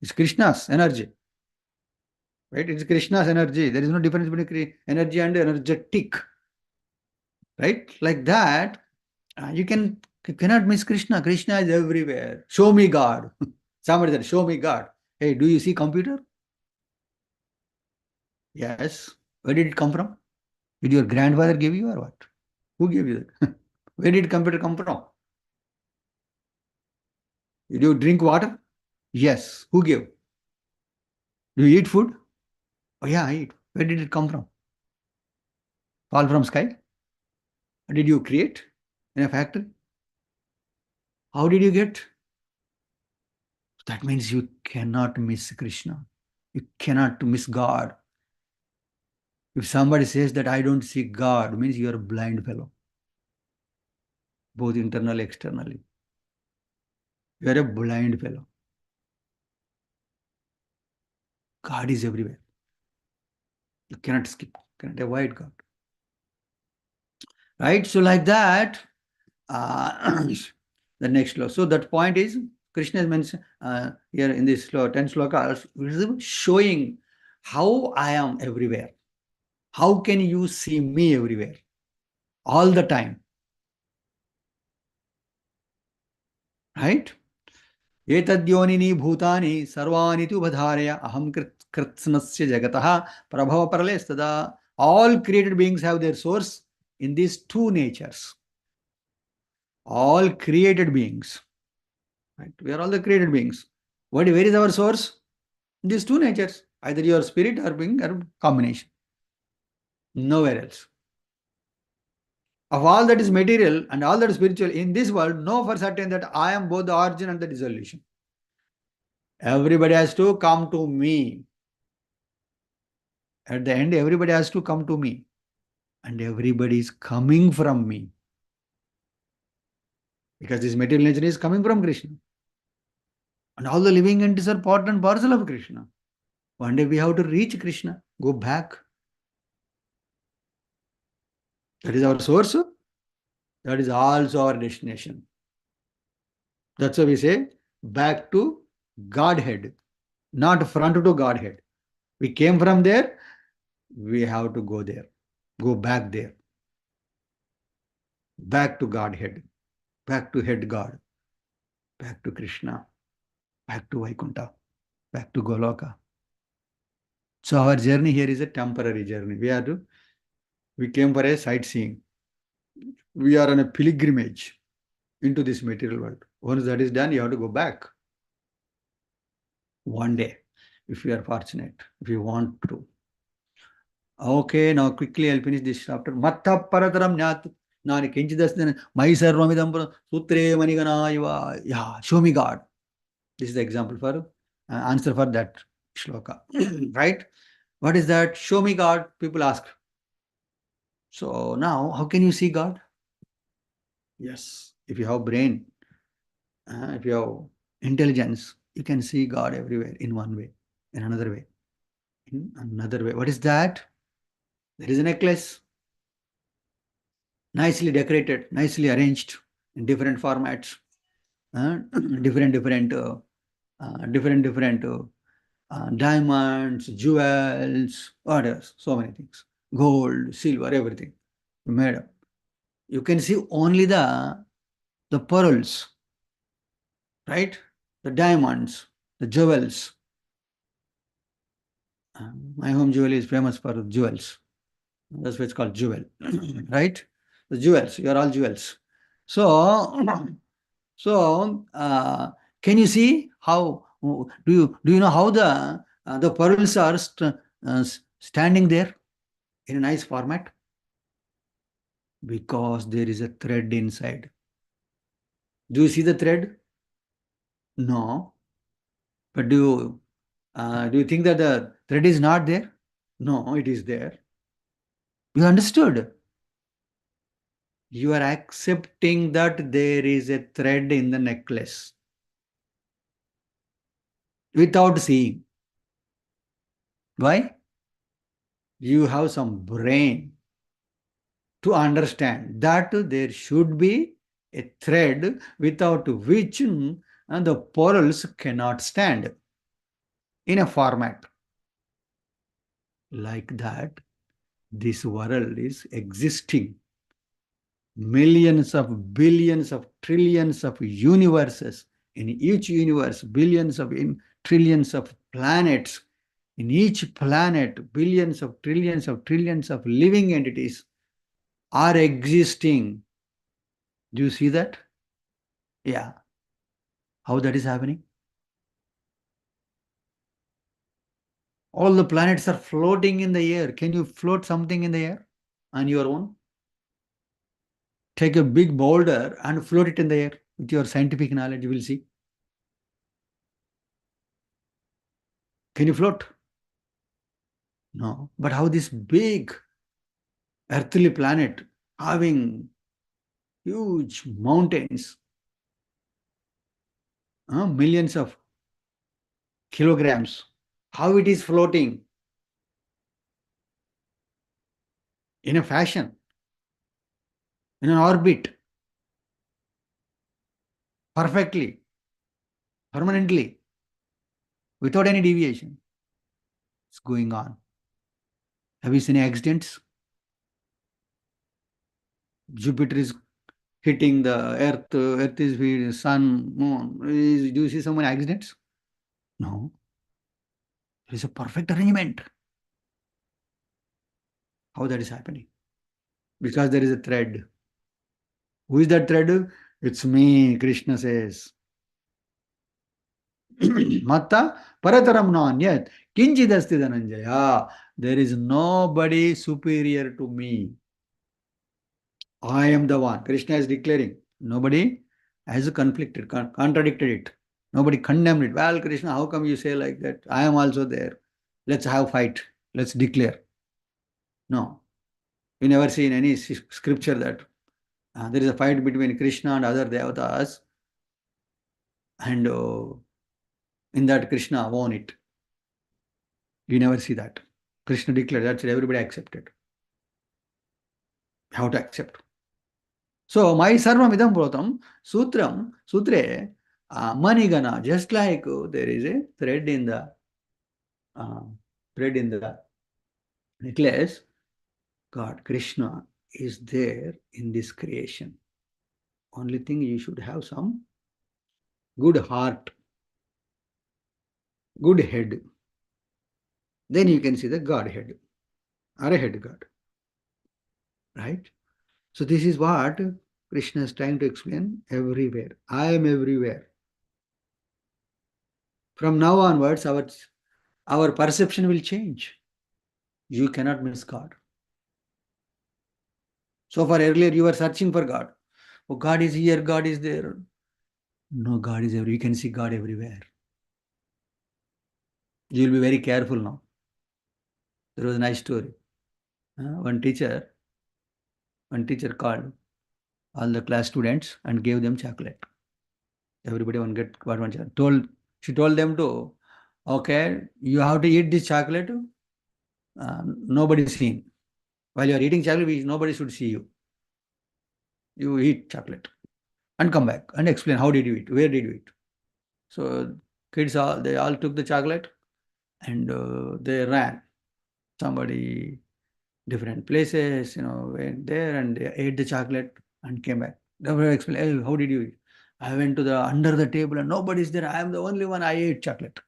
It's Krishna's energy. Right? It's Krishna's energy. There is no difference between energy and energetic. Right? Like that, you cannot miss Krishna. Krishna is everywhere. Show me God. Somebody said, show me God. Hey, do you see computer? Yes. Where did it come from? Did your grandfather give you or what? Who gave you that? Where did computer come from? Did you drink water? Yes. Who gave? Do you eat food? Oh yeah, I eat. Where did it come from? Fall from sky? Or did you create in a factory? How did you get? That means you cannot miss Krishna. You cannot miss God. If somebody says that I don't see God, means you are a blind fellow, both internally, externally. You are a blind fellow. God is everywhere. You cannot skip, cannot avoid God. Right? So like that, the next sloka. So that point is, Krishna is mentioned here in this 10 slokas, showing how I am everywhere. How can you see me everywhere? All the time. Right? एतद्योनिनी भूतानि सर्वाणि तु बधारय अहं कृत्स्नस्य जगतः प्रभव प्रलयस्तदा. All created beings have their source in these two natures. All created beings. Right? We are all the created beings. Where is our source? These two natures. Either your spirit or being or combination. Nowhere else. Of all that is material and all that is spiritual in this world, know for certain that I am both the origin and the dissolution. Everybody has to come to me. At the end, everybody has to come to me. And everybody is coming from me. Because this material nature is coming from Krishna. And all the living entities are part and parcel of Krishna. One day we have to reach Krishna, go back. That is our source. That is also our destination. That's why we say back to Godhead, not front to Godhead. We came from there, we have to go there, go back there. Back to Godhead, back to head God, back to Krishna, back to Vaikuntha, back to Goloka. So our journey here is a temporary journey. We came for a sightseeing. We are on a pilgrimage into this material world. Once that is done, you have to go back. One day, if you are fortunate, if you want to. Okay, now quickly I'll finish this chapter. Matta parataram nyat. Nani kinchidasthana. Mai sarvamidam sutre maniganaiva. Yeah, show me God. This is the example for answer for that shloka. Right? What is that? Show me God, people ask. So now, how can you see God? Yes, if you have brain, if you have intelligence, you can see God everywhere in one way, in another way, in another way. What is that? There is a necklace, nicely decorated, nicely arranged in different formats, different diamonds, jewels, what else? So many things. Gold, silver, everything made up. You can see only the pearls, right? The diamonds, the jewels. My home jewel is famous for jewels. That's why it's called jewel, right? The jewels, you are all jewels. So, can you see how, do you know how the pearls are standing there in a nice format? Because there is a thread inside. Do you see the thread? No. But do you think that the thread is not there? No, it is there. You understood? You are accepting that there is a thread in the necklace without seeing. Why? You have some brain to understand that there should be a thread without which and the porals cannot stand in a format like that. This world is existing. Millions of billions of trillions of universes. In each universe, billions of trillions of planets. In each planet, billions of trillions of living entities are existing. Do you see that? Yeah. How that is happening? All the planets are floating in the air. Can you float something in the air on your own? Take a big boulder and float it in the air with your scientific knowledge. You will see. Can you float? No. But how this big earthly planet having huge mountains, millions of kilograms, how it is floating in a fashion, in an orbit, perfectly, permanently, without any deviation. It's going on. Have you seen any accidents? Jupiter is hitting the Earth, Earth is hitting Sun, Moon. Do you see so many accidents? No. There is a perfect arrangement. How that is happening? Because there is a thread. Who is that thread? It's me, Krishna says. Matta parataram nanyat kinchidasti dhananjaya. There is nobody superior to me. I am the one. Krishna is declaring. Nobody has conflicted, contradicted it. Nobody condemned it. Well, Krishna, how come you say like that? I am also there. Let's have fight. Let's declare. No. We never see in any scripture that there is a fight between Krishna and other devatas, and in that Krishna won it. You never see that. Krishna declared, that's it, everybody accepted. How to accept. So, my sarvam idam protam, sutre, manigana, just like there is a uh, thread in the necklace, God, Krishna is there in this creation. Only thing you should have some good heart, good head. Then you can see the Godhead or a head God. Right? So this is what Krishna is trying to explain everywhere. I am everywhere. From now onwards, our perception will change. You cannot miss God. So far earlier you were searching for God. Oh, God is here, God is there. No, God is everywhere. You can see God everywhere. You will be very careful now. There was a nice story. One teacher called all the class students and gave them chocolate. Everybody one get got one chocolate. She told them to, okay, you have to eat this chocolate. Nobody seen. While you are eating chocolate, nobody should see you. You eat chocolate and come back and explain how did you eat, where did you eat. So kids they all took the chocolate and they ran. Somebody different places, went there and they ate the chocolate and came back. They were explaining, hey, how did you eat? I went to the under the table and nobody's there. I am the only one. I ate chocolate.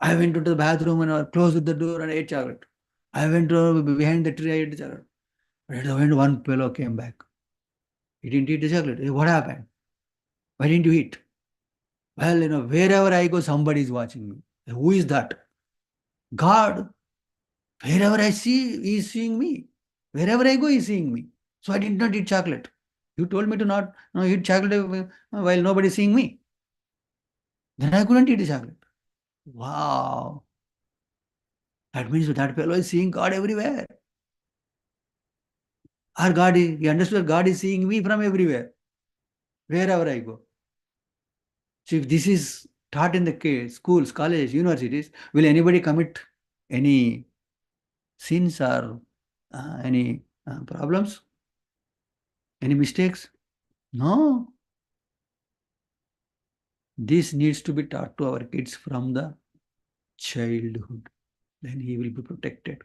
I went to the bathroom and I closed the door and ate chocolate. I went to behind the tree. I ate the chocolate. But at the end, one fellow came back. He didn't eat the chocolate. Hey, what happened? Why didn't you eat? Well, wherever I go, somebody is watching me. Who is that? God. Wherever I see, He is seeing me. Wherever I go, He is seeing me. So I did not eat chocolate. You told me to not eat chocolate while nobody is seeing me. Then I couldn't eat the chocolate. Wow. That means that fellow is seeing God everywhere. Our God is, he understood God is seeing me from everywhere, wherever I go. So if this is taught in the schools, colleges, universities, will anybody commit any sins or any problems? Any mistakes? No. This needs to be taught to our kids from the childhood. Then he will be protected.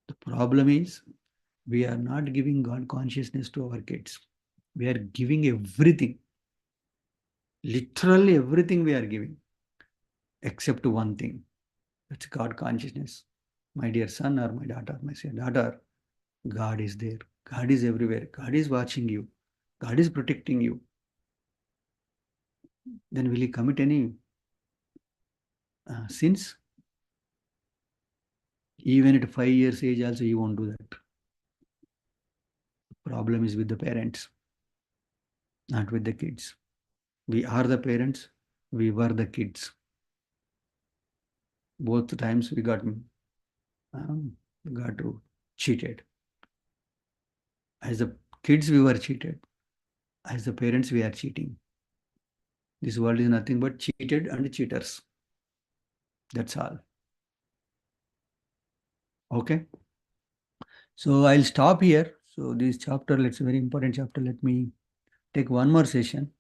The problem is we are not giving God consciousness to our kids. We are giving everything. Literally everything we are giving, except one thing. That's God consciousness. My dear son or my daughter, my dear daughter, God is there. God is everywhere. God is watching you. God is protecting you. Then will he commit any sins? Even at 5 years age also he won't do that. Problem is with the parents, not with the kids. We are the parents. We were the kids. Both times we got cheated. As the kids, we were cheated. As the parents, we are cheating. This world is nothing but cheated and cheaters. That's all. Okay. So I'll stop here. So this chapter, it's a very important chapter. Let me take one more session.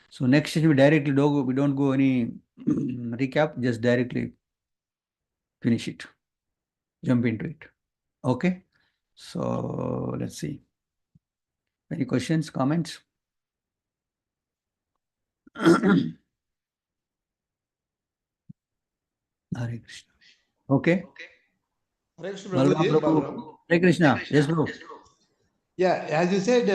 So next session we don't go any recap, just directly finish it, jump into it. Okay. So let's see. Any questions, comments? Hare Krishna. Okay. Hare Krishna Balram Prabhuji, Prabhu. Balaram. Hare Krishna. Yes, bro. Yeah, as you said,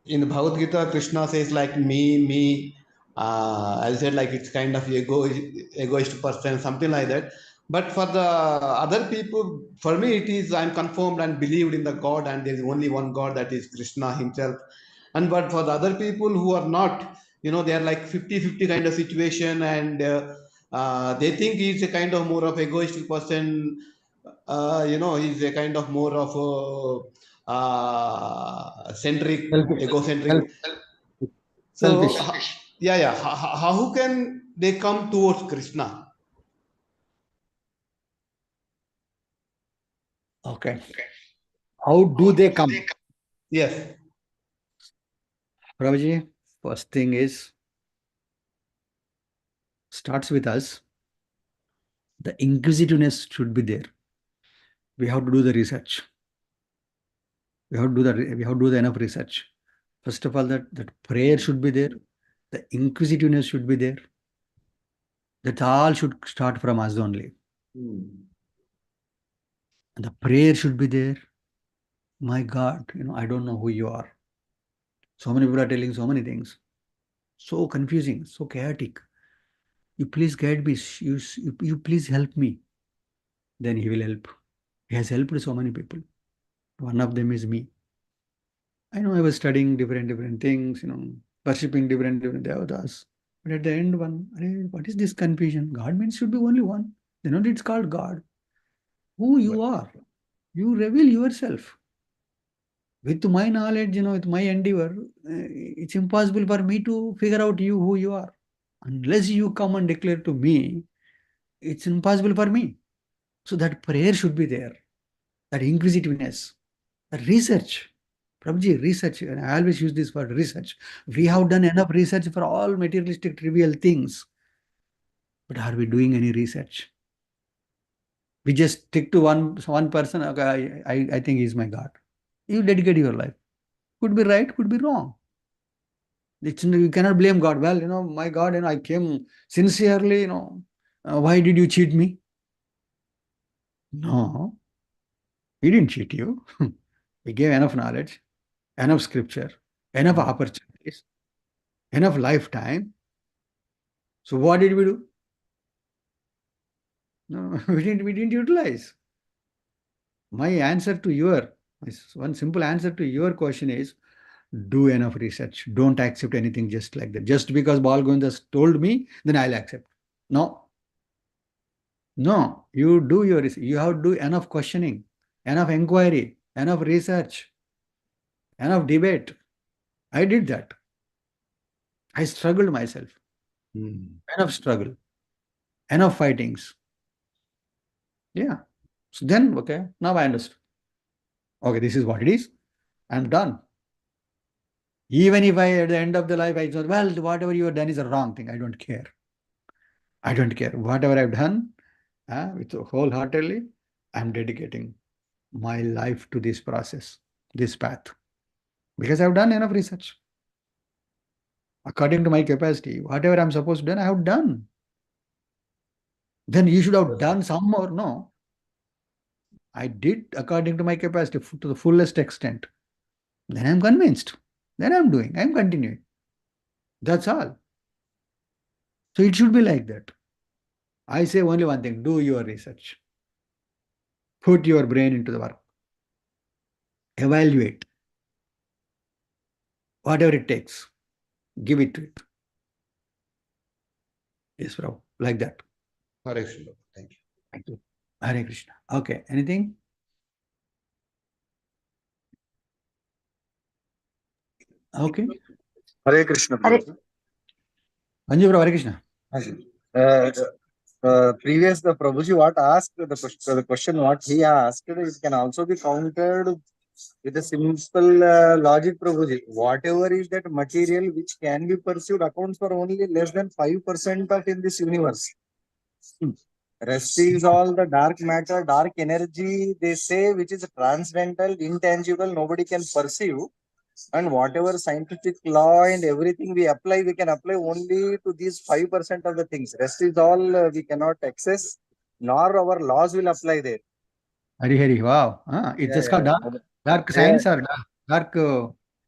in the Bhagavad Gita, Krishna says like me. As I said, like it's kind of egoist person, something like that. But for the other people, for me, it is I'm confirmed and believed in the God, and there is only one God, that is Krishna Himself. And but for the other people who are not, they are like 50-50 kind of situation, and they think he's a kind of more of egoistic person. He's a kind of more of a centric, Selfish. egocentric. Self- So, Selfish. yeah, yeah. How can they come towards Krishna? Okay. How do they come? Yes. Prabhuji, first thing is starts with us. The inquisitiveness should be there. We have to do the research. We have to do the enough research. First of all, that prayer should be there. The inquisitiveness should be there. That all should start from us only. Hmm. And the prayer should be there. My God, I don't know who you are. So many people are telling so many things. So confusing, so chaotic. You please guide me. You please help me. Then he will help. He has helped so many people. One of them is me. I know I was studying different things, worshipping different devatas. But at the end, what is this confusion? God means should be only one. Then only it's called God. Who you Right. are. You reveal yourself. With my knowledge, with my endeavor, it's impossible for me to figure out who you are. Unless you come and declare to me, it's impossible for me. So that prayer should be there, that inquisitiveness, that research. Prabhuji, research. And I always use this word research. We have done enough research for all materialistic, trivial things. But are we doing any research? We just stick to one person. Okay, I think he's my God. You dedicate your life. Could be right, could be wrong. You cannot blame God. Well, my God, I came sincerely, why did you cheat me? No, he didn't cheat you. He gave enough knowledge, enough scripture, enough Hmm. opportunities, enough lifetime. So what did we do? No, we didn't utilize. My answer to one simple answer to your question is do enough research. Don't accept anything just like that. Just because Bal Govindas told me, then I'll accept. No, no, you do your research. You have to do enough questioning, enough inquiry, enough research, enough debate. I did that. I struggled myself. Hmm. Enough struggle, enough fightings. Yeah. So then, okay, now I understood. Okay, this is what it is. I'm done. Even if at the end of the life, I thought, well, whatever you have done is a wrong thing. I don't care. I don't care. Whatever I've done, with wholeheartedly, I'm dedicating my life to this process, this path. Because I've done enough research. According to my capacity, whatever I'm supposed to do, I have done. Then you should have done some more. No, I did according to my capacity to the fullest extent. Then I'm convinced. Then I'm doing. I'm continuing. That's all. So it should be like that. I say only one thing: do your research. Put your brain into the work. Evaluate whatever it takes. Give it to it. Yes, bro. Like that. Hare Krishna. Thank you. Thank you. Hare Krishna. Okay. Anything? Okay. Hare Krishna. Hare, Prabhu. Anju bro, Hare Krishna. Uh, previous the Prabhuji what asked the question what he asked it can also be countered with a simple logic Prabhuji. Whatever is that material which can be pursued accounts for only less than 5% of in this universe. Rest is all the dark matter, dark energy they say which is transcendental, intangible, nobody can perceive. And whatever scientific law and everything we apply, we can apply only to these 5% of the things. Rest is all we cannot access, nor our laws will apply there. Hari Hari. Wow. It's Yeah, just yeah, called dark yeah. science or dark Dark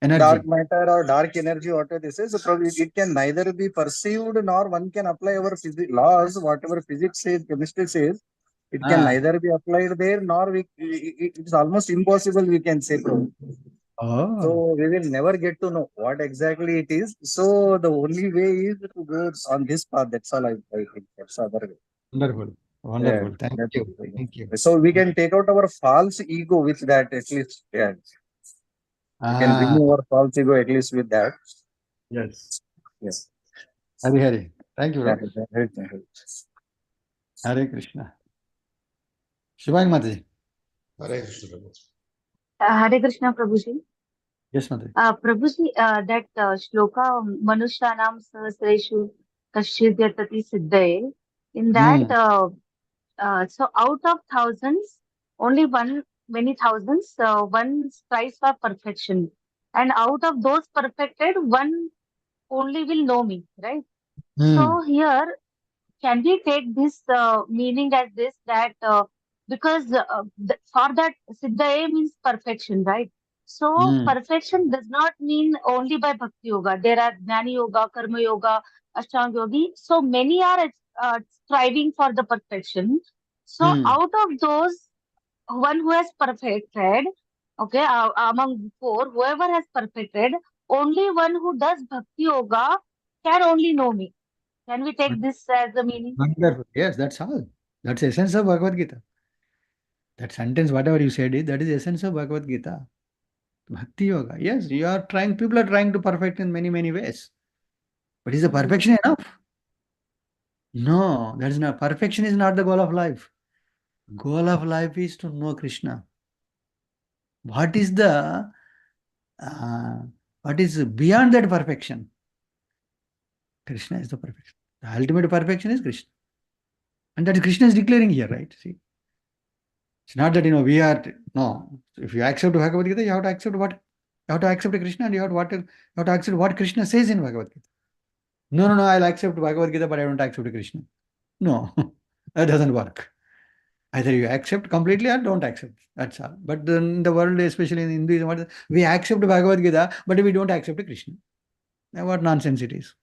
energy. matter or dark energy, whatever this is, so probably it can neither be perceived nor one can apply our laws, whatever physics says, chemistry says, it can neither be applied there nor it's almost impossible, we can say. Oh, So we will never get to know what exactly it is. So the only way is to go on this path. That's all I think. That's the other way. wonderful. Yeah, Wonderful. Thank that's you. it. Thank you. So we can take out our false ego with that at least. Yeah, we can remove our false ego at least with that. Yes. Yes. Hari Hari. Thank you, bro. Yeah. Hare Krishna. Shivang Mataji. Hare Krishna. Prabhu. Hare Krishna, Prabhuji. Yes, Mataji. Prabhuji, that shloka Manushanam Sahasreshu Kashid Yatati Siddhaye. In that, so out of thousands, only many thousands, one strives for perfection. And out of those perfected, one only will know me, right? So here, can we take this meaning as this that because for that Siddhaya means perfection, right? So perfection does not mean only by Bhakti Yoga. There are Jnana Yoga, Karma Yoga, Ashtanga Yogi. So many are striving for the perfection. So out of those, one who has perfected, okay, among four, whoever has perfected, only one who does Bhakti Yoga can only know me. Can we take this as the meaning? Wonderful. Yes, that's all. That's the essence of Bhagavad Gita. That sentence, whatever you said, that is the essence of Bhagavad Gita. Bhakti Yoga. Yes, people are trying to perfect in many, many ways. But is the perfection enough? No, that is not. Perfection is not the goal of life. Goal of life is to know Krishna. What is what is beyond that perfection? Krishna is the perfection. The ultimate perfection is Krishna. And that Krishna is declaring here, right? See, it's not that, we are, no. If you accept Bhagavad Gita, you have to accept what? You have to accept Krishna and you have to accept what Krishna says in Bhagavad Gita. No, I'll accept Bhagavad Gita, but I don't accept Krishna. No, that doesn't work. Either you accept completely or don't accept. That's all. But in the world, especially in Hinduism, we accept Bhagavad Gita, but we don't accept Krishna. Now, what nonsense it is.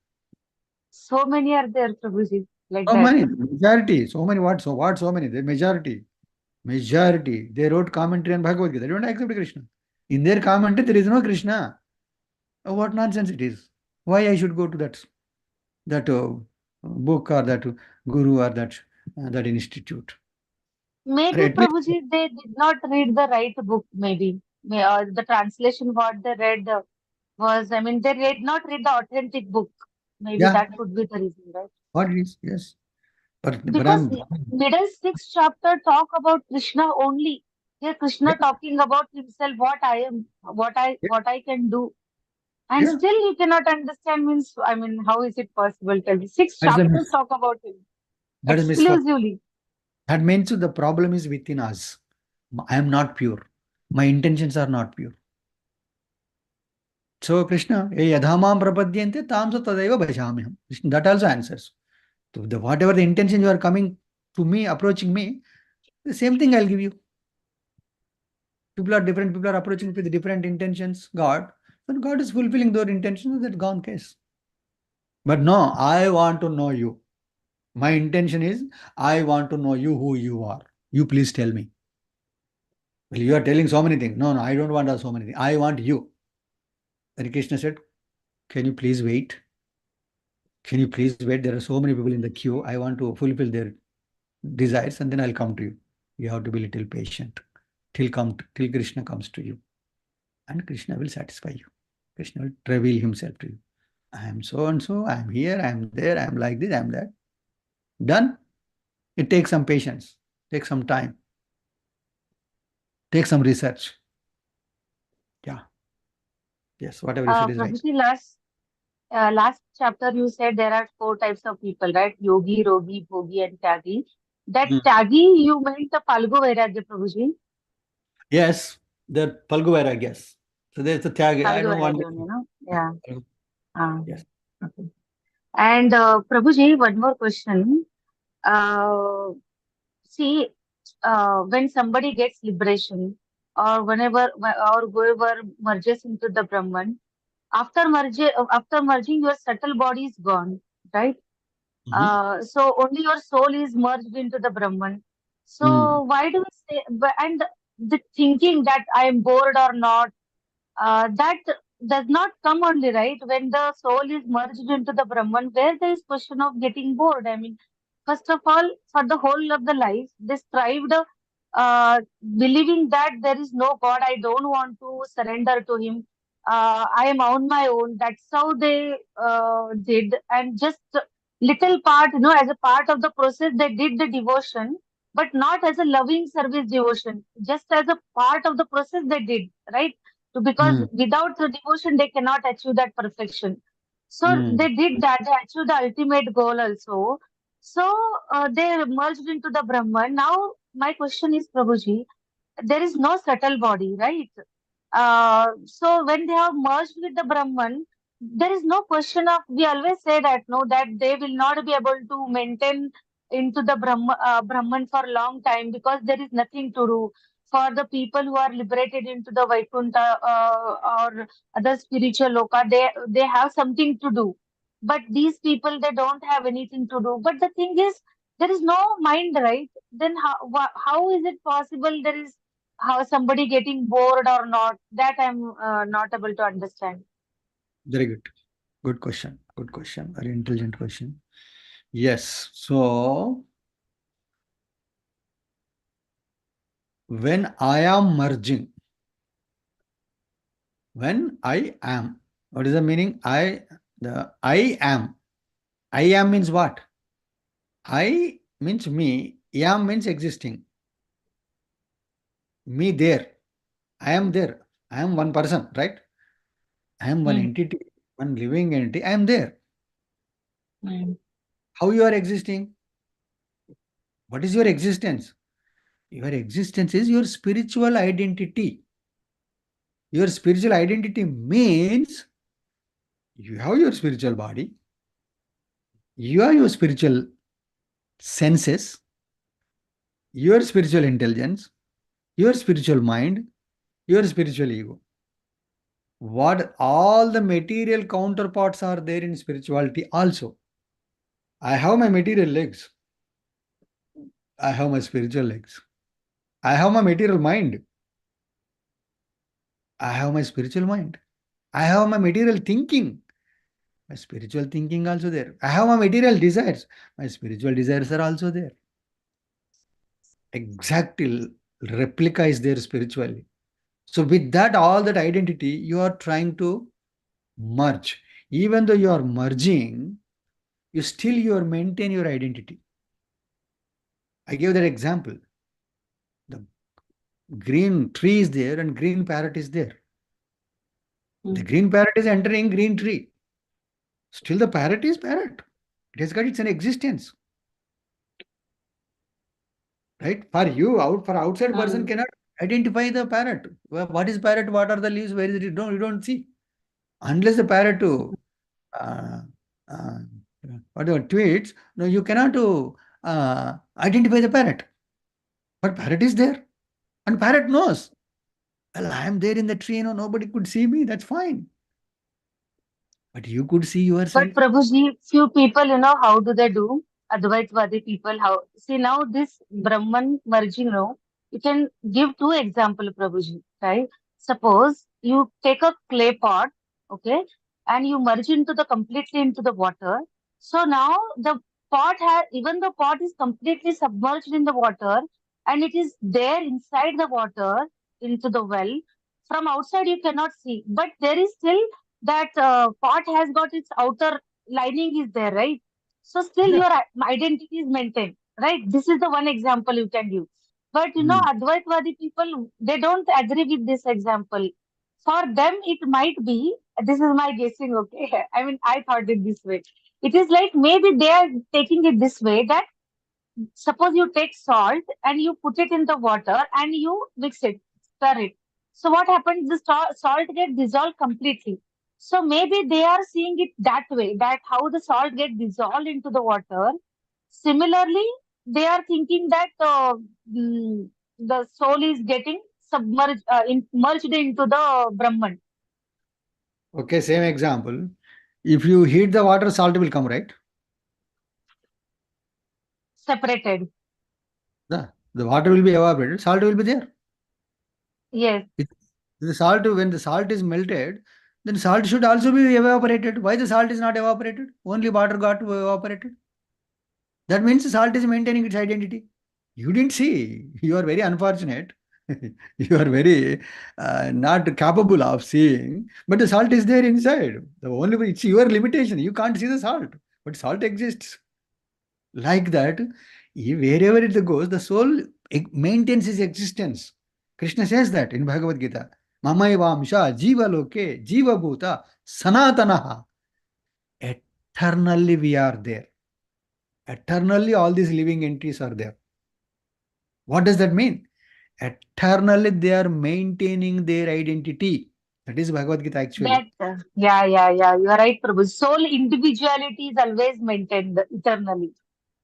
So many are there, Prabhuji, like So that. many, majority, so many, what, so many, the majority, they wrote commentary on Bhagavad Gita, they don't accept Krishna. In their commentary, there is no Krishna. What nonsense it is. Why I should go to that book or that guru or that institute? Maybe, At least, Prabhuji, they did not read the right book, maybe. The translation what they read was, I mean, they did not read the authentic book. Maybe yeah, that could be the reason, right? what it is, yes. But Because I'm, middle sixth chapter talk about Krishna only. Here Krishna talking about himself, what I am, what I can do. And Yeah. still you cannot understand, means, I mean, how is it possible? Tell me. 6 That's the chapters miss. talk about him That is misconception. exclusively. That means the problem is within us. I am not pure. My intentions are not pure. So Krishna, yadhamam prapadyante tamsa tadaiva bhajamiham. Krishna, that also answers. So whatever the intention you are coming to me, approaching me, the same thing I'll give you. People are different. People are approaching with different intentions. God, but God is fulfilling their intentions. That's gone case. But no, I want to know you. My intention is I want to know you who you are. You please tell me. Well, you are telling so many things. No, no, I don't want so many things. I want you. Then Krishna said, can you please wait? Can you please wait? There are so many people in the queue. I want to fulfill their desires and then I'll come to you. You have to be a little patient till Krishna comes to you. And Krishna will satisfy you. Krishna will reveal himself to you. I am so and so, I am here, I am there, I am like this, I am that. Done. It takes some patience, takes some time, takes some research. Yeah. Yes, whatever you said is right. Prabhuji, last chapter you said there are 4 types of people, right? Yogi, Rogi, Bhogi, and Tyagi. That Tyagi you meant the Palgu Vairagya, Prabhuji. Yes, the Palgu Vairagya, yes. So there's the Tyagi. I Palgu don't want Vairagya, you know? Yeah. Yes. Okay. And Prabhuji, one more question. Uh, See, when somebody gets liberation, or whenever or whoever merges into the Brahman, after merging, your subtle body is gone, right? So only your soul is merged into the Brahman. So why do we say, and the thinking that I am bored or not, that does not come only, right, when the soul is merged into the Brahman, where there is question of getting bored. I mean, first of all, for the whole of the life, they strived, believing that there is no God. I don't want to surrender to Him. I am on my own. That's how they did, and just little part, as a part of the process, they did the devotion, but not as a loving service devotion. Just as a part of the process, they did, right? Because without the devotion they cannot achieve that perfection. So they did that, they achieved the ultimate goal also. So they merged into the Brahman. Now my question is, Prabhuji, there is no subtle body, right? So when they have merged with the Brahman, there is no question of, we always say that, no, that they will not be able to maintain into the Brahman for a long time, because there is nothing to do. For the people who are liberated into the Vaikuntha, or other spiritual loka, they have something to do. But these people, they don't have anything to do. But the thing is, there is no mind, right? Then how is it possible there is, how somebody getting bored or not? That I'm not able to understand. Very good. Good question. Good question. Very intelligent question. Yes. So when I am merging, when I am, what is the meaning? I am. I am means what? I means me. Am means existing. Me there. I am there. I am one person, right? I am one entity, one living entity. I am there. How you are existing? What is your existence? Your existence is your spiritual identity. Your spiritual identity means you have your spiritual body, you have your spiritual senses, your spiritual intelligence, your spiritual mind, your spiritual ego. What all the material counterparts are there in spirituality also. I have my material legs. I have my spiritual legs. I have my material mind. I have my spiritual mind. I have my material thinking. My spiritual thinking also there. I have my material desires. My spiritual desires are also there. Exactly replica is there spiritually. So with that, all that identity, you are trying to merge. Even though you are merging, you are maintain your identity. I gave that example. The green tree is there and green parrot is there. The Hmm. green parrot is entering green tree. Still the parrot is parrot. It has got its own existence. Right? For outside person Hmm. cannot identify the parrot. What is parrot? What are the leaves? Where is it? You don't see. Unless the parrot uh, uh, whatever tweets, no, you cannot identify the parrot. But parrot is there. And parrot knows. Well, I am there in the tree, nobody could see me. That's fine. But you could see yourself. But Prabhuji, few people, how do they do? Advaitvadi people, how? See, now this Brahman merging, you can give two example, Prabhuji, right? Suppose you take a clay pot, okay, and you merge completely into the water. So now the even the pot is completely submerged in the water and it is there inside the water into the well. From outside you cannot see, but there is still that pot has got its outer lining is there, right? So still Yeah. your identity is maintained, right? This is the one example you can give. But Hmm. Advaitvadi people, they don't agree with this example. For them, it might be, this is my guessing, okay? I mean, I thought it this way. It is like maybe they are taking it this way that suppose you take salt and you put it in the water and you mix it, stir it. So what happens? The salt get dissolved completely. So maybe they are seeing it that way, that how the salt get dissolved into the water. Similarly, they are thinking that the soul is getting merged into the Brahman, Okay, same example. If you heat the water, salt will come, right? separated. The water will be evaporated, salt will be there. Yes, It, when the salt is melted, then salt should also be evaporated. Why the salt is not evaporated? Only water got evaporated. That means salt is maintaining its identity. You didn't see. You are very unfortunate. You are very not capable of seeing. But the salt is there inside. The only way it's your limitation. You can't see the salt, but salt exists. Like that, wherever it goes, the soul maintains its existence. Krishna says that in Bhagavad Gita. Mamayvamsha jiva loke jiva bhuta sanatanaha. Eternally we are there. Eternally all these living entities are there. What does that mean? Eternally they are maintaining their identity. That is Bhagavad Gita actually. that, yeah. You are right, Prabhu. Soul individuality is always maintained eternally.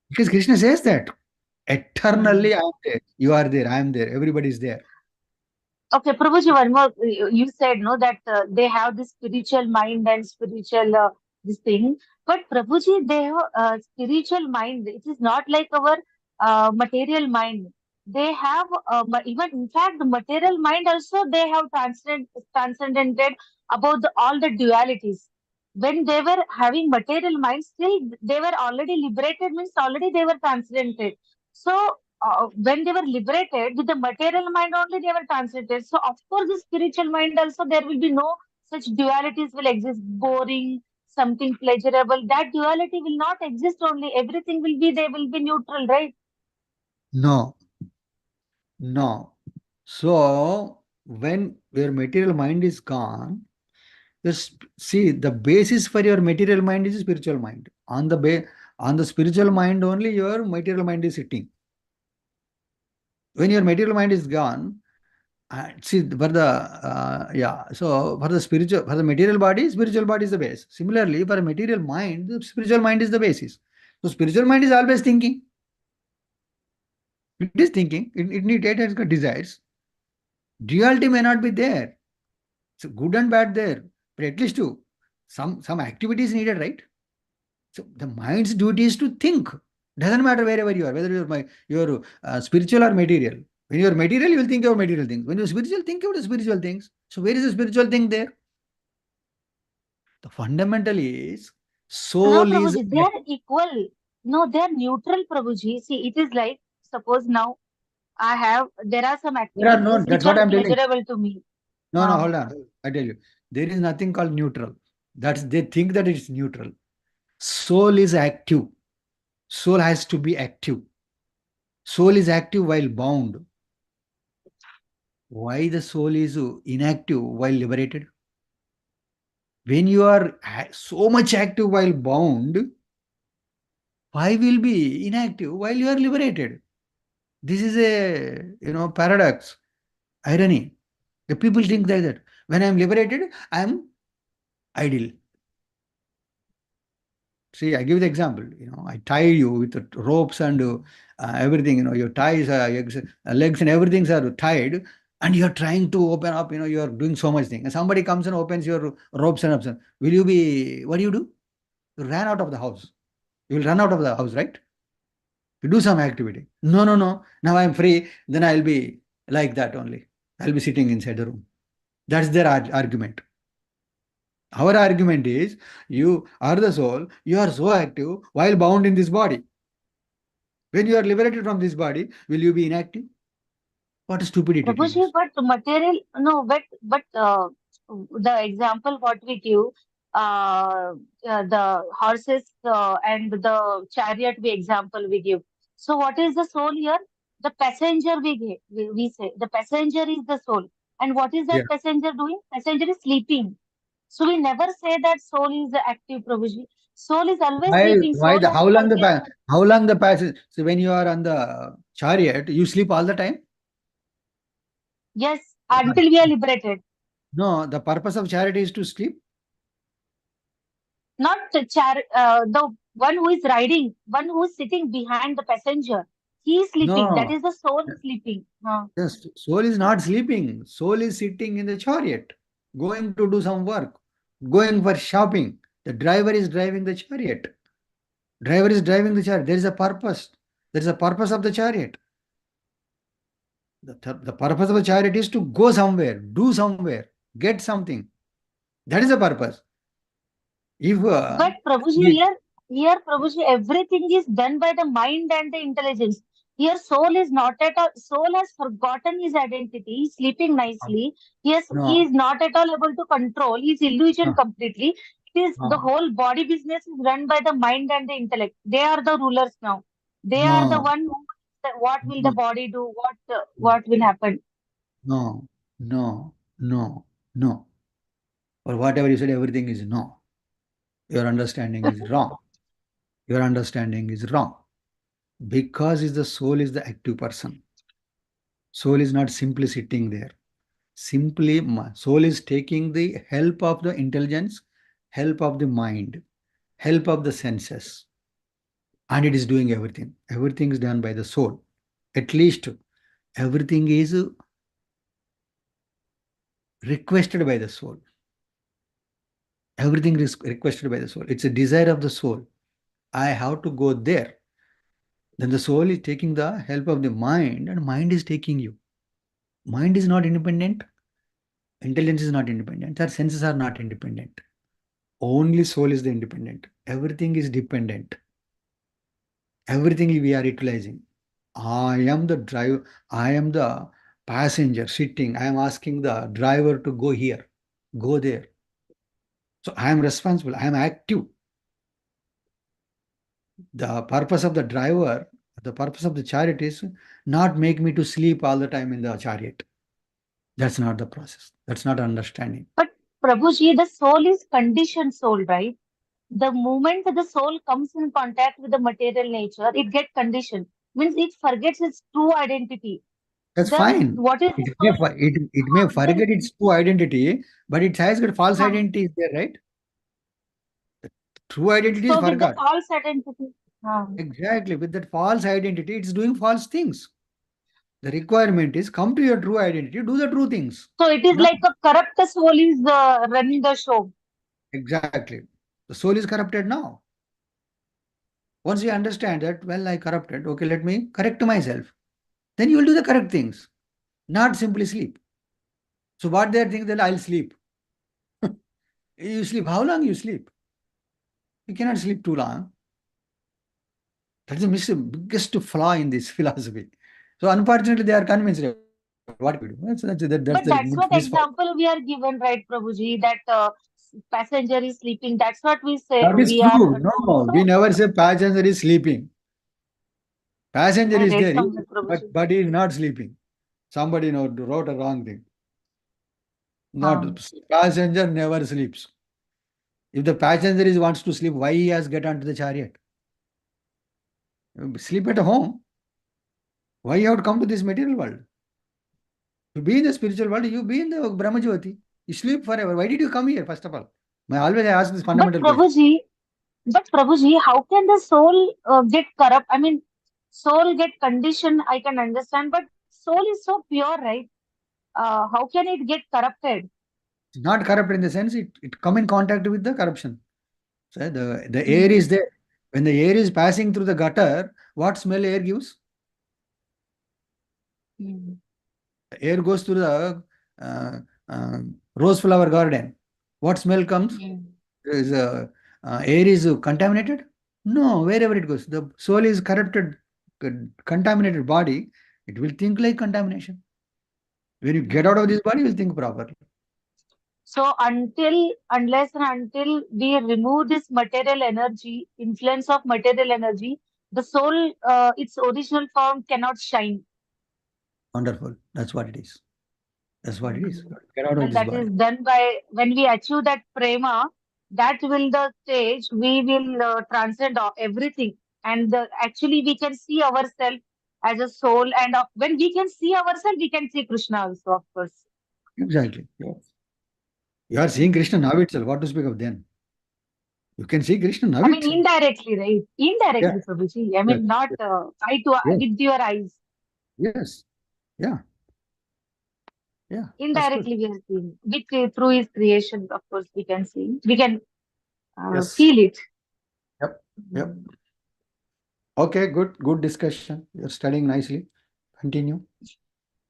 Because Krishna says that. Hmm. Eternally I am there. You are there. I am there. Everybody is there. Okay, Prabhuji, one more. You said no that they have this spiritual mind and spiritual this thing, but Prabhuji, they have spiritual mind. It is not like our material mind. They have even in fact the material mind also they have transcended about all the dualities. When they were having material mind, still they were already liberated. Means already they were transcended. So when they were liberated with the material mind only they were translated. So of course the spiritual mind also there will be no such dualities will exist, boring, something pleasurable. That duality will not exist only. Everything will be they will be neutral, right? No, no. So when your material mind is gone, just see the basis for your material mind is spiritual mind. On the spiritual mind only your material mind is sitting. When your material mind is gone, see for the so for the material body, spiritual body is the base. Similarly, for a material mind, the spiritual mind is the basis. So spiritual mind is always thinking. It is thinking. It has got desires. Duality may not be there. So good and bad there, but at least some activity is needed, right? So the mind's duty is to think. Doesn't matter wherever you are, whether you're spiritual or material. When you're material, you will think of material things. When you're spiritual, think of the spiritual things. So where is the spiritual thing there? The fundamental is No, soul is Prabhuji, they are equal. No, they are neutral, Prabhuji. See, it is like suppose now there are some there are no. activities which That's what are I'm telling. pleasurable to me. No, no, Uh, hold on. I tell you, there is nothing called neutral. That's they think that it's neutral. Soul is active. Soul has to be active. Soul is active while bound. Why the soul is inactive while liberated? When you are so much active while bound, why will be inactive while you are liberated? This is a paradox, irony. The people think like that. When I am liberated, I am idle. See, I give the example. I tie you with the ropes and everything. Your ties, legs, and everything are tied, and you are trying to open up. You are doing so much thing. And somebody comes and opens your ropes and ups. Will you be? What do? You ran out of the house. You will run out of the house, right? You do some activity. No, no, no. Now I am free. Then I'll be like that only. I'll be sitting inside the room. That's their argument. Our argument is you are the soul, you are so active while bound in this body. When you are liberated from this body, will you be inactive? What a stupidity it Prabhuji, is. but material, no, but the example what we give, the horses and the chariot we example we give. So what is the soul here? The passenger we give, we say the passenger is the soul. And what is Yeah. that passenger doing? Passenger is sleeping. So we never say that soul is active, Prabhuji. Soul is always Why? sleeping. Why Soul the has how long the passage? So when you are on the chariot, you sleep all the time. yes, until we are liberated. No, the purpose of chariot is to sleep. Not the one who is riding, one who is sitting behind the passenger. He is sleeping. That No, is the soul sleeping. the soul is not sleeping. Soul is sitting in the chariot, going to do some work, going for shopping. The driver is driving the chariot. Driver is driving the chariot. There is a purpose. There is a purpose of the chariot. The purpose of a chariot is to go somewhere, do somewhere, get something. That is the purpose. If But Prabhuji, we- here Prabhuji, everything is done by the mind and the intelligence. Here, soul is not at all. Soul has forgotten his identity. He's sleeping nicely. Yes, he no, is not at all able to control. He's illusion no, completely. It is the no, whole body business is run by the mind and the intellect. They are the rulers now. They are the no, one who. What will the no, body do? What will happen? no, no, no, no. Or whatever you said, everything is no. Your understanding is wrong. Your understanding is wrong. Because is the soul is the active person. Soul is not simply sitting there. Simply, soul is taking the help of the intelligence, help of the mind, help of the senses, and it is doing everything. Everything is done by the soul. At least everything is requested by the soul. Everything is requested by the soul. It's a desire of the soul. I have to go there. Then the soul is taking the help of the mind, and mind is taking you. Mind is not independent. Intelligence is not independent. Our senses are not independent. Only soul is the independent. Everything is dependent. Everything we are utilizing. I am the driver. I am the passenger sitting. I am asking the driver to go here, go there. So I am responsible. I am active. The purpose of the driver, the purpose of the chariot is not make me to sleep all the time in the chariot. That's not the process. That's not understanding. But Prabhuji, the soul is conditioned soul, right? The moment the soul comes in contact with the material nature, it gets conditioned. Means it forgets its true identity. That's Then fine. what is the It may, soul? it may forget Then its true identity, but it has got false huh. identity is there, right? True identity is So with the forgot. false identity, Exactly. With that false identity, it's doing false things. The requirement is come to your true identity, do the true things. so it is Not like a corrupt soul is running the show. exactly. The soul is corrupted now. Once you understand that, well, I corrupted, okay, let me correct myself. Then you will do the correct things, not simply sleep. So what they are thinking that I'll sleep. You sleep. How long you sleep? You cannot sleep too long. That's the biggest flaw in this philosophy. So unfortunately, they are convinced. What we do? That's But the that's what misfall. example we are given, right, Prabhuji? That passenger is sleeping. That's what we say. That is We are true. told. No, we So, never say passenger is sleeping. Passenger I is read there, somewhere, Prabhuji. but he is not sleeping. Somebody wrote a wrong thing. Not Um, passenger never sleeps. If the passenger wants to sleep, why he has get onto the chariot? Sleep at home. Why you have to come to this material world? To be in the spiritual world, you be in the Brahmajyoti. You sleep forever. Why did you come here, first of all? I ask this but fundamental question. Prabhuji, how can the soul get corrupt? I mean, soul get conditioned, I can understand, but soul is so pure, right? How can it get corrupted? It's not corrupt in the sense it come in contact with the corruption. So the air Mm, is there. When the air is passing through the gutter, what smell air gives? mm, Air goes to the uh, rose flower garden. What smell comes? mm. Is air is contaminated? No, wherever it goes, the soul is corrupted, contaminated body. It will think like contamination. When you get out of Mm. this body, you will think properly. So unless and until we remove this material energy, influence of material energy, the soul, its original form cannot shine. Wonderful. That's what it is. That's what it is. Mm. Get out of And this that is body. done by when we achieve that prema, that will the stage we will transcend everything. And actually, we can see ourselves as a soul. And when we can see ourselves, we can see Krishna also, of course. Exactly. Yes. You are seeing Krishna Mm. now itself. What to speak of then? You can see Krishna now I mean, itself. indirectly, right? Yeah. Indirectly, Prabhuji. I Yes. mean, not Yes. eye to eye, Yes. with your eyes. Yes. Yeah. Yeah. That's good. Indirectly, we are seeing. Through his creation, of course, we can see. We can Yes. feel it. Yep. Yep. Mm. Okay. Good. Good discussion. You're studying nicely. Continue.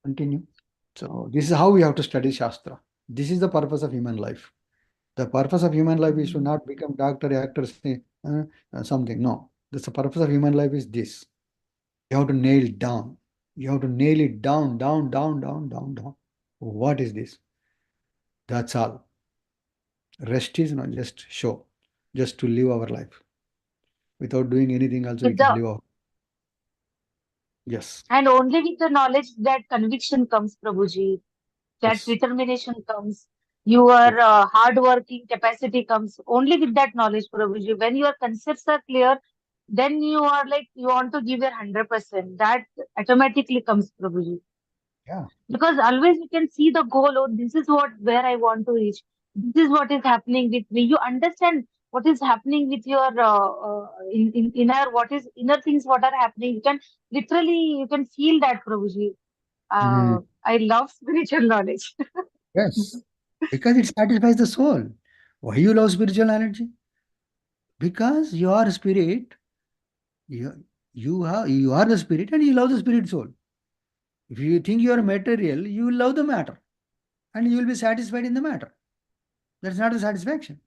Continue. So this is how we have to study Shastra. This is the purpose of human life. The purpose of human life is to Mm. not become doctor, actor, something. No. The purpose of human life is this. You have to nail it down. You have to nail it down, down, down, down, down, down. What is this? That's all. Rest is not just show, just to live our life. Without doing anything, also we With can the live our. Yes. And only with the knowledge that conviction comes, Prabhuji, that Yes. determination comes, your Yes. hard working capacity comes. Only with that knowledge, Prabhuji. When your concepts are clear, then you are like, you want to give your 100%. That automatically comes, Prabhuji. Yeah. Because always you can see the goal, oh, this is where I want to reach. This is what is happening with me. You understand what is happening with your in inner, what is inner things, what are happening. You can literally, you can feel that, Prabhuji. Mm. I love spiritual knowledge. Yes. Because it satisfies the soul. Why you love spiritual energy? Because your spirit, you are the spirit and you love the spirit soul. If you think you are material, you will love the matter and you will be satisfied in the matter. That's not the satisfaction.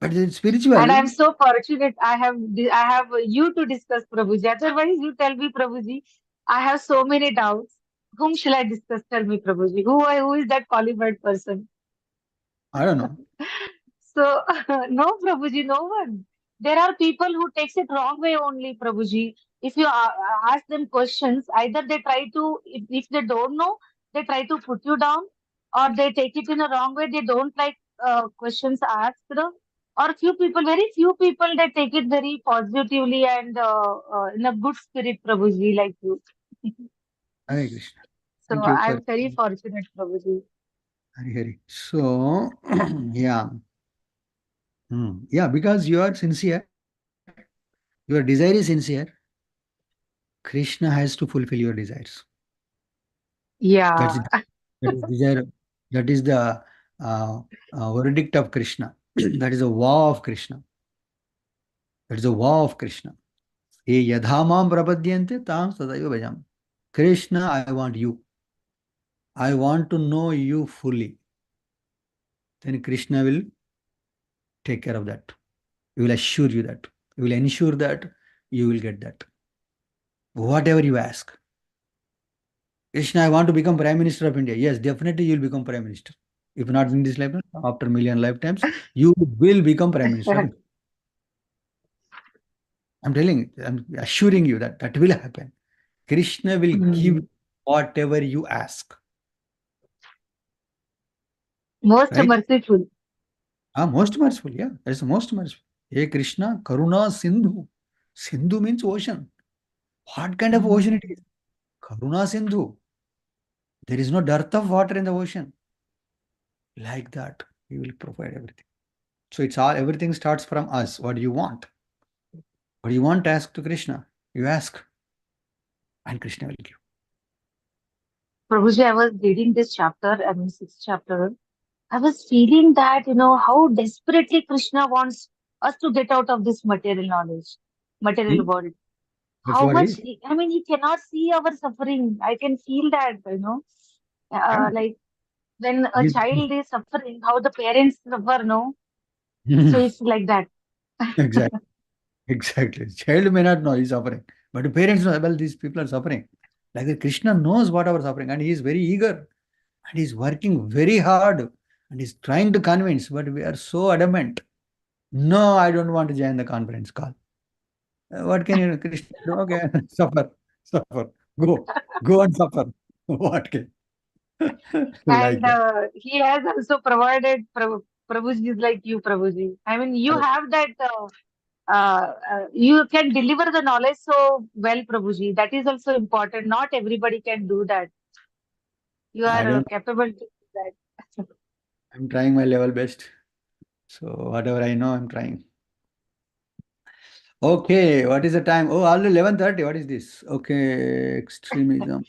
But the And I'm spiritual, so fortunate. I have you to discuss, Prabhuji. Otherwise, you tell me, Prabhuji. I have so many doubts. Whom shall I discuss? Tell me, Prabhuji. Who is that qualified person? I don't know. So, no, Prabhuji, no one. There are people who takes it wrong way only, Prabhuji. If you ask them questions, either they try to, if they don't know, they try to put you down, or they take it in a wrong way. They don't like questions asked, or few people, very few people, they take it very positively and in a good spirit, Prabhuji, like you. Hare Krishna. So Thank you for I'm very fortunate, Prabhuji. Hari Hari. So, yeah. Yeah, because you are sincere, your desire is sincere, Krishna has to fulfill your desires. That's Yeah. it. That is desire. That is the uh, verdict of Krishna. That is a vow of Krishna. That is a vow of Krishna. Ye yadhamam prapadyante tam sadaiva bhajam. Krishna, I want you. I want to know you fully. Then Krishna will take care of that. He will assure you that. He will ensure that you will get that. Whatever you ask. Krishna, I want to become Prime Minister of India. Yes, definitely you will become Prime Minister. If not in this lifetime, after million lifetimes, you will become Prime Minister of India. I'm telling you, I'm assuring you that that will happen. Krishna will give Hmm. whatever you ask. Most Right? merciful. Most merciful, yeah. That's the most merciful. Hey Krishna, Karuna Sindhu. Sindhu means ocean. What kind of ocean it is? Karuna Sindhu. There is no dearth of water in the ocean. Like that, He will provide everything. So it's all, everything starts from us. What do you want? What do you want? Ask to Krishna. You ask, and Krishna will give. Prabhuji, I was reading this chapter, I mean, sixth chapter. I was feeling that, how desperately Krishna wants us to get out of this material knowledge, material See? world. That's How what much, is. he cannot see our suffering. I can feel that. Yeah. Like when a He- child is suffering, how the parents suffer, no? So it's like that. Exactly. Exactly. Child may not know he's suffering, but the parents know, well, these people are suffering. Like that, Krishna knows what our suffering, and he is very eager, and he's working very hard, and he's trying to convince, but we are so adamant. No, I don't want to join the conference call. What can you, Krishna do? Okay, suffer, suffer, go and suffer. What can? Like And that. he has also provided Prabhuji is like you, Prabhuji. I mean, you have that, you can deliver the knowledge so well, Prabhuji. That is also important. Not everybody can do that. You I are don't. capable to do that. I'm trying my level best. So whatever I know, I'm trying. Okay, what is the time? Oh, already 11:30. What is this? Okay, extremism.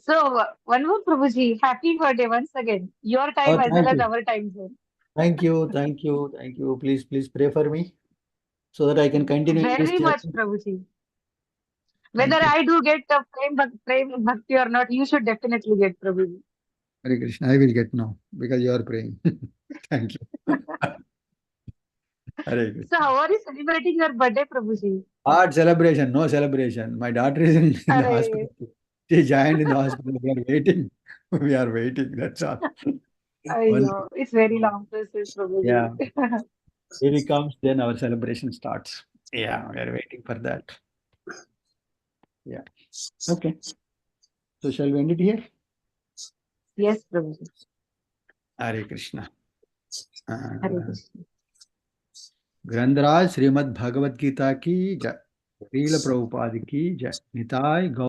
So, one more, Prabhuji. Happy birthday once again. Your time Oh, as well thank as you. our time zone. Thank you. Thank you. Thank you. Please, please pray for me so that I can continue in this Very much, journey. Prabhuji. Whether Thank you. I do get a prem bhakti or not, you should definitely get, Prabhuji. Hare Krishna. I will get now because you are praying. Thank you. Hare So, Krishna. how are you celebrating your birthday, Prabhuji? Art celebration, no celebration. My daughter is in the Arey, hospital. She joined in the hospital. We are waiting. We are waiting. That's all. Once, it's very long process, Prabhuji. yeah, baby comes, then our celebration starts. Yeah, we are waiting for that. Yeah. Okay. So shall we end it here? Yes, Prabhuji. Hare Krishna. Hare Krishna. ग्रंथराज Shrimad Bhagavad Gita की जय, शील प्रभुपाद की जय, निताय गौ